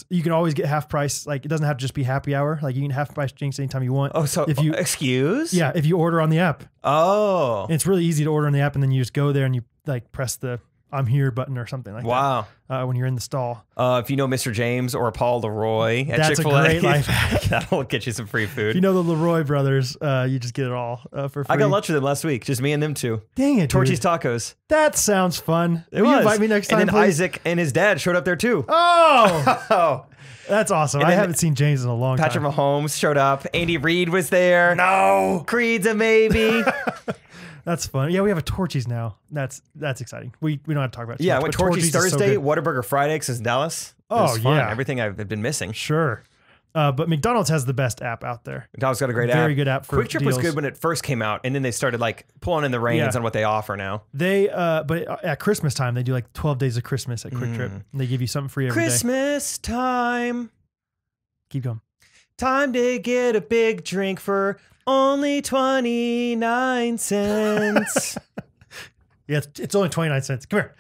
you can always get half price. It doesn't have to just be happy hour. You can half price drinks anytime you want. Oh, so if you excuse? Yeah. If you order on the app. Oh. And it's really easy to order on the app, and then you just go there and you press the I'm here button or something like that. Wow. When you're in the stall. If you know Mr. James or Paul Leroy at That's Chick-fil-A, a great life hack. That'll get you some free food. If you know the Leroy brothers, you just get it all for free. I got lunch with them last week, just me and them two. Dang it, Torchy's dude. Tacos. That sounds fun. It Will was. you invite me next time, And then please? Isaac and his dad showed up there too. Oh! That's awesome. And I then haven't seen James in a long Patrick time. Mahomes showed up. Andy Reid was there. No. Creed's a maybe. That's fun. Yeah, we have a Torchy's now. That's exciting. We don't have to talk about it. too Yeah, I much, went but Torchy's is so Thursday. good. Whataburger Friday because it's in Dallas. It Oh, was fun. yeah. Everything I've been missing. Sure. But McDonald's has the best app out there. McDonald's got a great app. Very good app for Quick Trip was deals. good when it first came out, and then they started like pulling in the reins on what they offer now. They, but at Christmas time, they do like 12 days of Christmas at Quick Trip. And they give you something free every day. Christmas time. Keep going. Time to get a big drink for only 29 cents. Yeah, it's only 29 cents. Come here.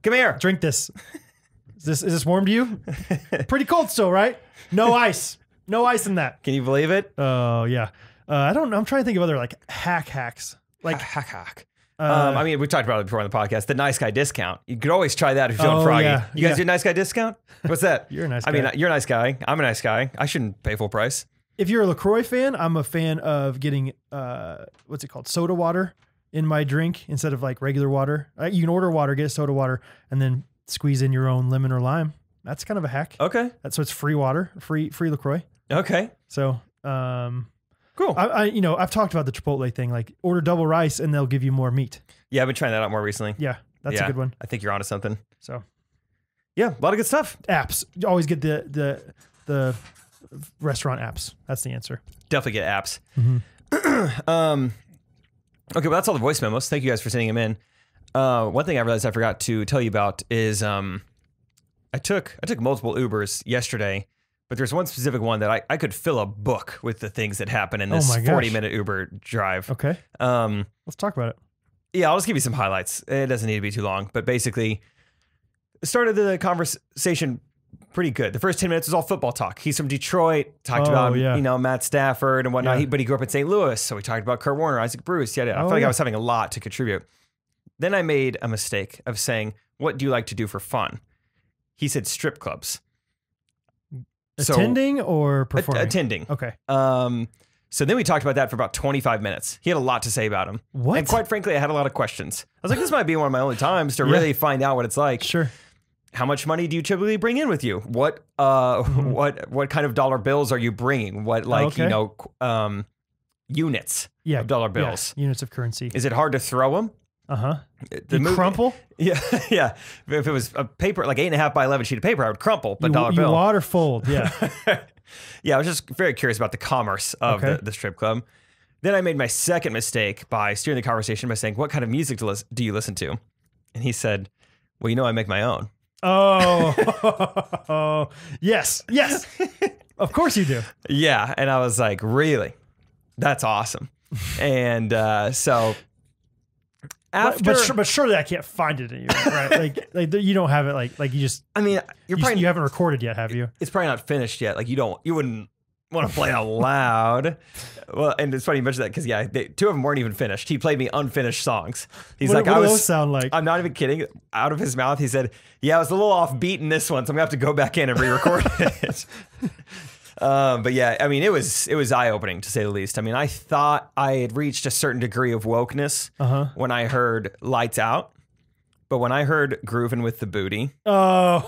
Come here. Drink this. Is this warm to you? Pretty cold still, right? No ice. No ice in that. Can you believe it? Oh, yeah. I don't know. I'm trying to think of other like hacks. Like hack. I mean, we talked about it before on the podcast. The nice guy discount. You could always try that if you're feeling froggy. Yeah, you guys do nice guy discount? What's that? You're a nice guy. I mean, you're a nice guy. I'm a nice guy. I shouldn't pay full price. If you're a LaCroix fan, I'm a fan of getting, what's it called? Soda water in my drink instead of like regular water. You can order water, get soda water, and then squeeze in your own lemon or lime. That's kind of a hack. Okay. So it's free water, free LaCroix. Okay. So, cool. I've talked about the Chipotle thing, like order double rice and they'll give you more meat. Yeah, I've been trying that out more recently. Yeah, that's a good one. I think you're onto something. So, yeah, a lot of good stuff. Apps. You always get the restaurant apps. That's the answer. Definitely get apps. Mm-hmm. Okay, well, that's all the voice memos. Thank you guys for sending them in. One thing I realized I forgot to tell you about is I took multiple Ubers yesterday, but there's one specific one that I could fill a book with the things that happen in this 40-minute Uber drive. Okay. Let's talk about it. Yeah, I'll just give you some highlights. It doesn't need to be too long, but basically, started the conversation pretty good. The first 10 minutes was all football talk. He's from Detroit, talked about Matt Stafford and whatnot, but he grew up in St. Louis, so we talked about Kurt Warner, Isaac Bruce, I felt like I was having a lot to contribute. Then I made a mistake of saying, what do you like to do for fun? He said strip clubs. Attending or performing? Attending. Okay. So then we talked about that for about 25 minutes. He had a lot to say about him. What? And quite frankly, I had a lot of questions. I was like, this might be one of my only times to really find out what it's like. Sure. How much money do you typically bring in with you? What what kind of dollar bills are you bringing? What units of dollar bills? Yeah. Units of currency. Is it hard to throw them? Crumple? Yeah, yeah. If it was a paper, like 8.5 by 11 sheet of paper, I would crumple, but dollar you bill. water fold, yeah. Yeah, I was just very curious about the commerce of the strip club. Then I made my second mistake by steering the conversation by saying, what kind of music do you listen to? And he said, well, I make my own. Oh, yes. Of course you do. Yeah, and I was like, really? That's awesome. And so after, but surely I can't find it anywhere, right? like you don't have it like you just. I mean, you haven't recorded yet, have you? It's probably not finished yet. Like you wouldn't want to play out loud. Well, and it's funny you mentioned that because two of them weren't even finished. He played me unfinished songs. He's what do those sound like? I'm not even kidding. Out of his mouth, he said, "Yeah, I was a little off beat in this one, so I'm gonna have to go back in and re-record it." But yeah, I mean, it was eye opening to say the least. I mean, I thought I had reached a certain degree of wokeness when I heard "Lights Out," but when I heard "Groovin' with the Booty," my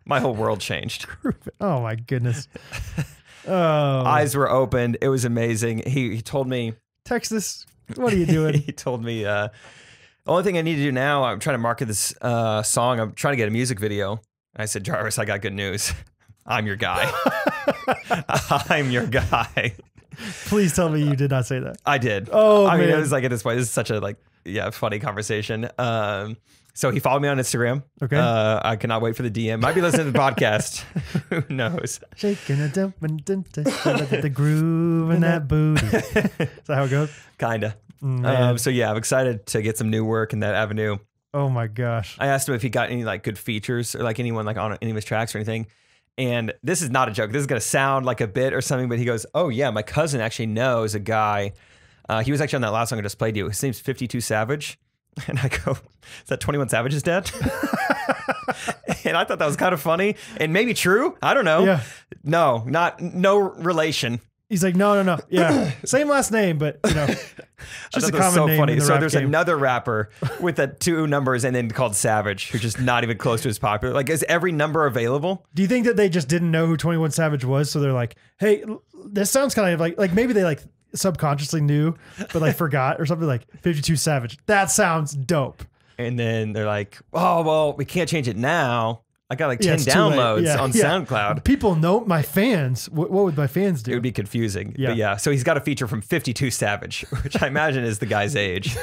whole world changed. Oh my goodness. Eyes were opened. It was amazing. He told me, Texas, what are you doing? He told me, the only thing I need to do now, I'm trying to market this song. I'm trying to get a music video. I said, Jarvis, I got good news. I'm your guy. I'm your guy. Please tell me you did not say that. I did. Oh, I mean, man. it was like at this point, this is such a funny conversation. So he followed me on Instagram. Okay. I cannot wait for the DM. Might be listening to the podcast. Who knows? Shaking a dump and the groove in that booty. Is that how it goes? Kinda. Man. So yeah, I'm excited to get some new work in that avenue. Oh my gosh. I asked him if he got any like good features or like anyone like on any of his tracks or anything. And this is not a joke. This is going to sound like a bit or something, but he goes, oh yeah, my cousin actually knows a guy. He was actually on that last song I just played you. His name's 52 Savage. And I go, is that 21 Savage's dad? And I thought that was kind of funny and maybe true. I don't know. Yeah. No relation. He's like, no. Yeah. Same last name, but just a common name. Funny. In the so rap there's game. another rapper with the 2 numbers and then called Savage, who's just not even close to as popular. Like, is every number available? Do you think that they just didn't know who 21 Savage was? So they're like, hey, this sounds kind of like maybe they like subconsciously knew, but like forgot or something, like 52 Savage. That sounds dope. And then they're like, oh, well, we can't change it now. I got like 10 it's too late. downloads on SoundCloud. People know my fans. What would my fans do? It would be confusing. Yeah. But yeah. So he's got a feature from 52 Savage, which I imagine is the guy's age.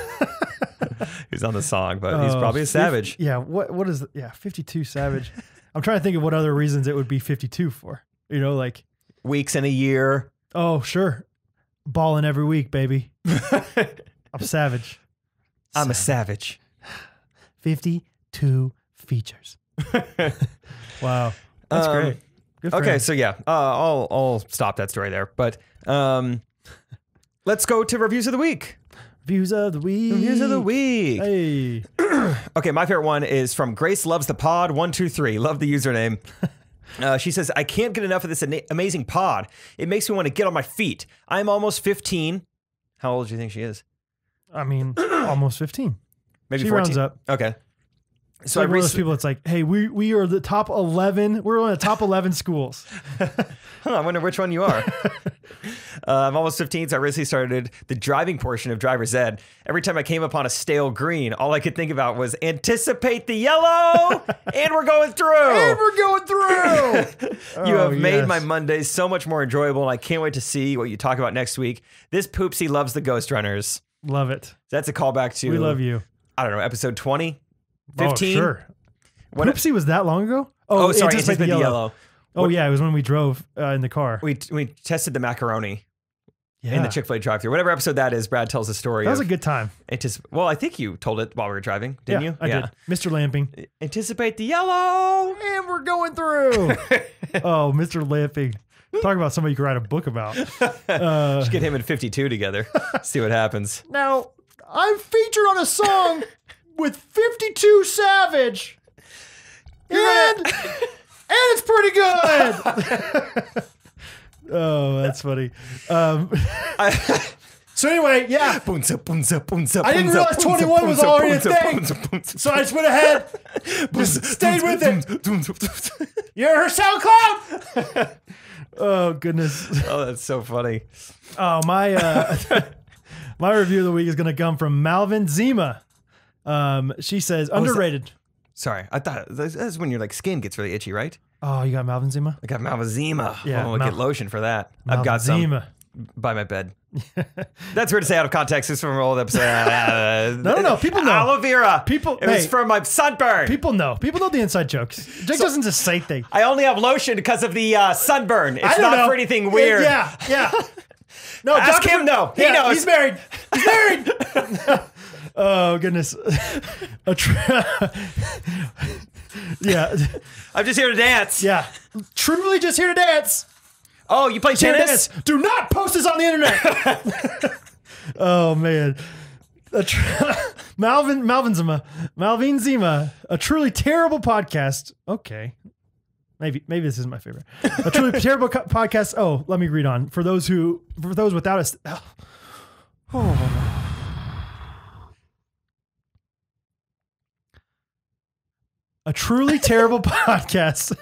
Who's on the song, but he's probably a savage. Yeah. What is 52 Savage? I'm trying to think of what other reasons it would be 52 for. You know, like weeks in a year. Oh, sure. Balling every week, baby. I'm savage. I'm a savage. 52 features. Wow. That's great. Good for okay, him. so yeah, I'll stop that story there. But let's go to reviews of the week. Reviews of the week. Reviews of the week. Hey. Okay, my favorite one is from Grace Loves the Pod 123. Love the username. She says, I can't get enough of this amazing pod. It makes me want to get on my feet. I'm almost 15. How old do you think she is? I mean, almost 15. Maybe she 14. rounds up. Okay. So like one of those people, it's like, hey, we are the top 11. We're one of the top 11 schools. I wonder which one you are. I'm almost 15, so I recently started the driving portion of Driver's Ed. Every time I came upon a stale green, all I could think about was anticipate the yellow, and we're going through. And we're going through. You have made my Mondays so much more enjoyable, and I can't wait to see what you talk about next week. This Poopsie loves the Ghostrunners. Love it. That's a callback to... We love you. I don't know, episode 20? 15? Oh, sure. Poopsie was that long ago? Oh, sorry, anticipate the yellow. Oh, yeah, it was when we drove in the car. We tested the macaroni in the Chick-fil-A drive-thru. Whatever episode that is, Brad tells the story. That was a good time. Well, I think you told it while we were driving, didn't you? I did. Mr. Lamping. Anticipate the yellow. And we're going through. Oh, Mr. Lamping. Talk about somebody you could write a book about. Just get him and 52 together. See what happens. Now, I'm featured on a song with 52 Savage. And it's pretty good. Oh, that's funny. So anyway, yeah. I didn't realize 21 was already a thing. So I just went ahead. Just stayed with it. You heard her SoundCloud? Oh, goodness. Oh, that's so funny. Oh, my review of the week is going to come from Malvin Zima. She says, underrated. Sorry, I thought that's when your skin gets really itchy, right? Oh, you got Malvin Zima? I got Malvin Zima. Yeah, I'll get lotion for that. Malvin I've got Zima. some by my bed. That's weird to say out of context. It's from an old episode. No. People know. Aloe vera. It was from my sunburn. People know. People know the inside jokes. Jake doesn't just say things. I only have lotion because of the sunburn. It's not for anything weird. Yeah. No, ask him though. He knows. He's married. Oh, goodness. Yeah. I'm just here to dance. Yeah. Truly just here to dance. Oh, you play tennis? Do not post this on the internet. Oh, man. Malvin Zima, a truly terrible podcast. Okay. Maybe this is my favorite. A truly terrible podcast. Oh, let me read on. For those without us. Oh. A truly terrible podcast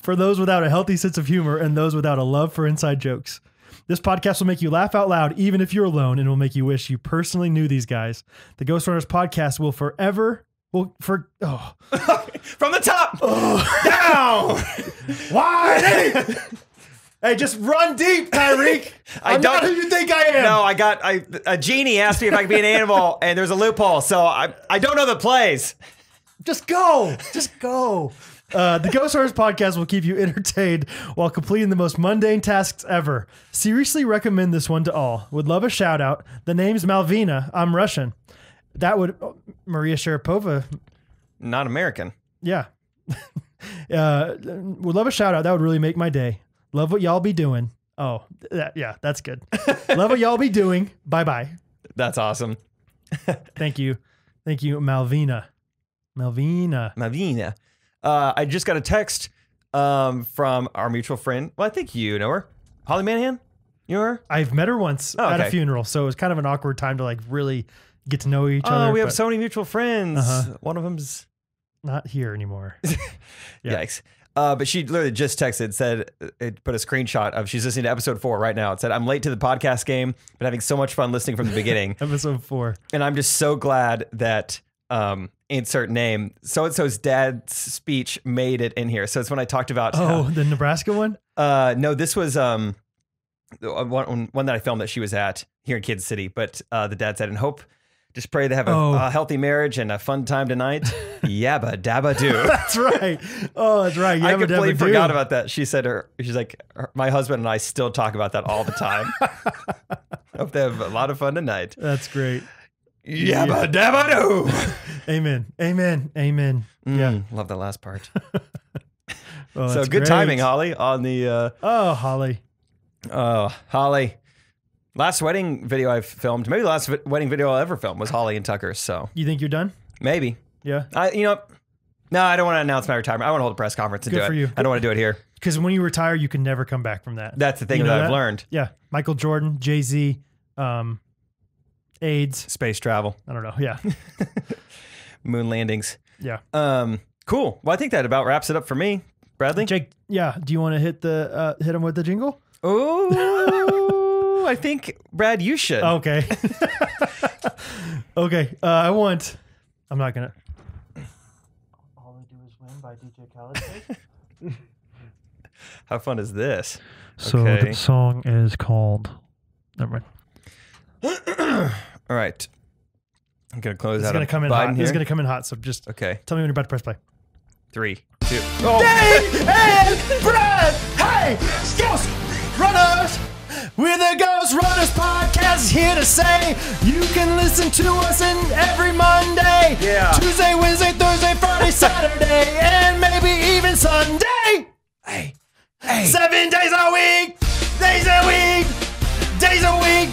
for those without a healthy sense of humor and those without a love for inside jokes. This podcast will make you laugh out loud even if you're alone and will make you wish you personally knew these guys. The Ghostrunners podcast will forever... From the top down. Why? Hey, just run deep, Tyreek. I'm not who you think I am. No, a genie asked me if I could be an animal, and there's a loophole, so I don't know the plays. Just go. The Ghostrunners podcast will keep you entertained while completing the most mundane tasks ever. Seriously recommend this one to all. Would love a shout out. The name's Malvina. I'm Russian. That would Maria Sharapova. Not American. Yeah. Would love a shout out. That would really make my day. Love what y'all be doing. Oh, yeah, that's good. Love what y'all be doing. Bye-bye. That's awesome. Thank you, Malvina. I just got a text from our mutual friend. Well, I think you know her. Holly Manahan? You know her? I've met her once at a funeral, so it was kind of an awkward time to really get to know each other. Oh, we have so many mutual friends. One of them's not here anymore. Yikes. But she literally just texted, said, it put a screenshot of, she's listening to episode 4 right now. It said, I'm late to the podcast game, but having so much fun listening from the beginning. Episode 4. And I'm just so glad that insert name. So-and-so's dad's speech made it in here. So it's when I talked about... the Nebraska one? No, this was one that I filmed that she was at here in Kansas City. But the dad said, and hope, just pray they have a healthy marriage and a fun time tonight. Yabba dabba do. That's right. Oh, that's right. I completely forgot about that. She said she's like, my husband and I still talk about that all the time. Hope they have a lot of fun tonight. That's great. Yabba dabba do. Amen. Amen. Amen. Yeah. Love that last part. Oh, so good timing, Holly, on the... Holly. Oh, Holly. Last wedding video I've filmed, maybe the last wedding video I'll ever film was Holly and Tucker's. So you think you're done? Maybe. Yeah. No, I don't want to announce my retirement. I want to hold a press conference and Good do for it. you. I don't want to do it here. Because when you retire, you can never come back from that. That's the thing that I've learned. Yeah. Michael Jordan, Jay-Z, AIDS. Space travel. I don't know. Yeah. Moon landings. Yeah. Cool. Well, I think that about wraps it up for me. Bradley? Jake, yeah. Do you want to hit him with the jingle? Oh, I think, Brad, you should. Okay. Okay. I'm not going to. All I do is win by DJ Khaled. How fun is this? So the song is called... Never mind. All right. I'm going to close It's out going to come in Biden hot. here. It's going to come in hot. So just okay. Tell me when you're about to press play. 3, 2. Oh. Dave and Brad, hey, Ghostrunners! We're the Ghostrunners podcast, here to say you can listen to us every Monday, Tuesday, Wednesday, Thursday, Friday, Saturday, and maybe even Sunday. Hey. 7 days a week,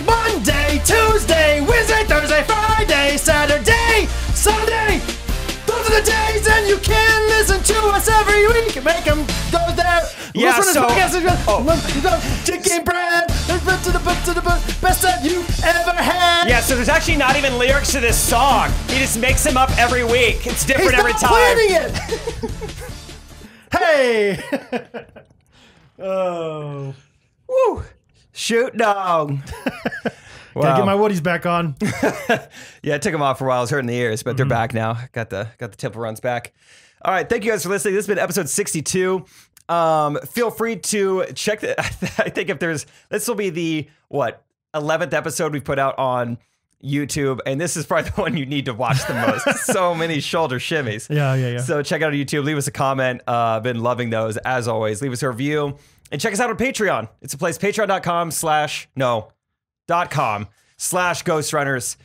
Monday, Tuesday, Wednesday, Thursday, Friday, Saturday, Sunday. Those are the days, and you can listen to us every week. Make them go there. Yeah, so... Chicken bread. Best that you ever had. Yeah, so there's actually not even lyrics to this song. He just makes them up every week. It's different every time. He's not planning it. Hey. Oh. Woo. Shoot dog. Wow. Gotta get my Woodies back on. Yeah, it took them off for a while. I was hurting the ears, but they're back now. Got the temple runs back. All right, thank you guys for listening. This has been episode 62. Feel free to check I think if there's... This will be the, 11th episode we've put out on YouTube, and this is probably the one you need to watch the most. So many shoulder shimmies. Yeah. So check out our YouTube. Leave us a comment. Been loving those, as always. Leave us a review. And check us out on Patreon. It's a place, patreon.com/Ghostrunners.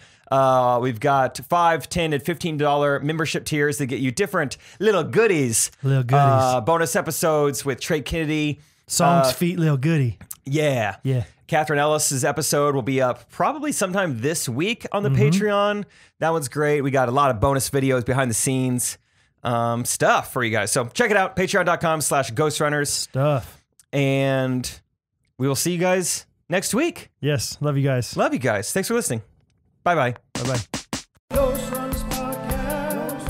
We've got $5, $10, and $15 membership tiers that get you different little goodies. Bonus episodes with Trey Kennedy. Songs, feet, little goodie. Yeah. Catherine Ellis's episode will be up probably sometime this week on the Patreon. That one's great. We got a lot of bonus videos, behind the scenes stuff for you guys. So check it out. Patreon.com/Ghostrunners. Stuff. And we will see you guys next week. Yes. Love you guys. Thanks for listening. Bye-bye. Bye-bye. Ghostrunners podcast.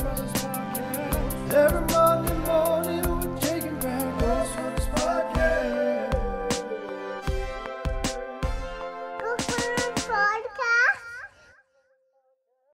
Everybody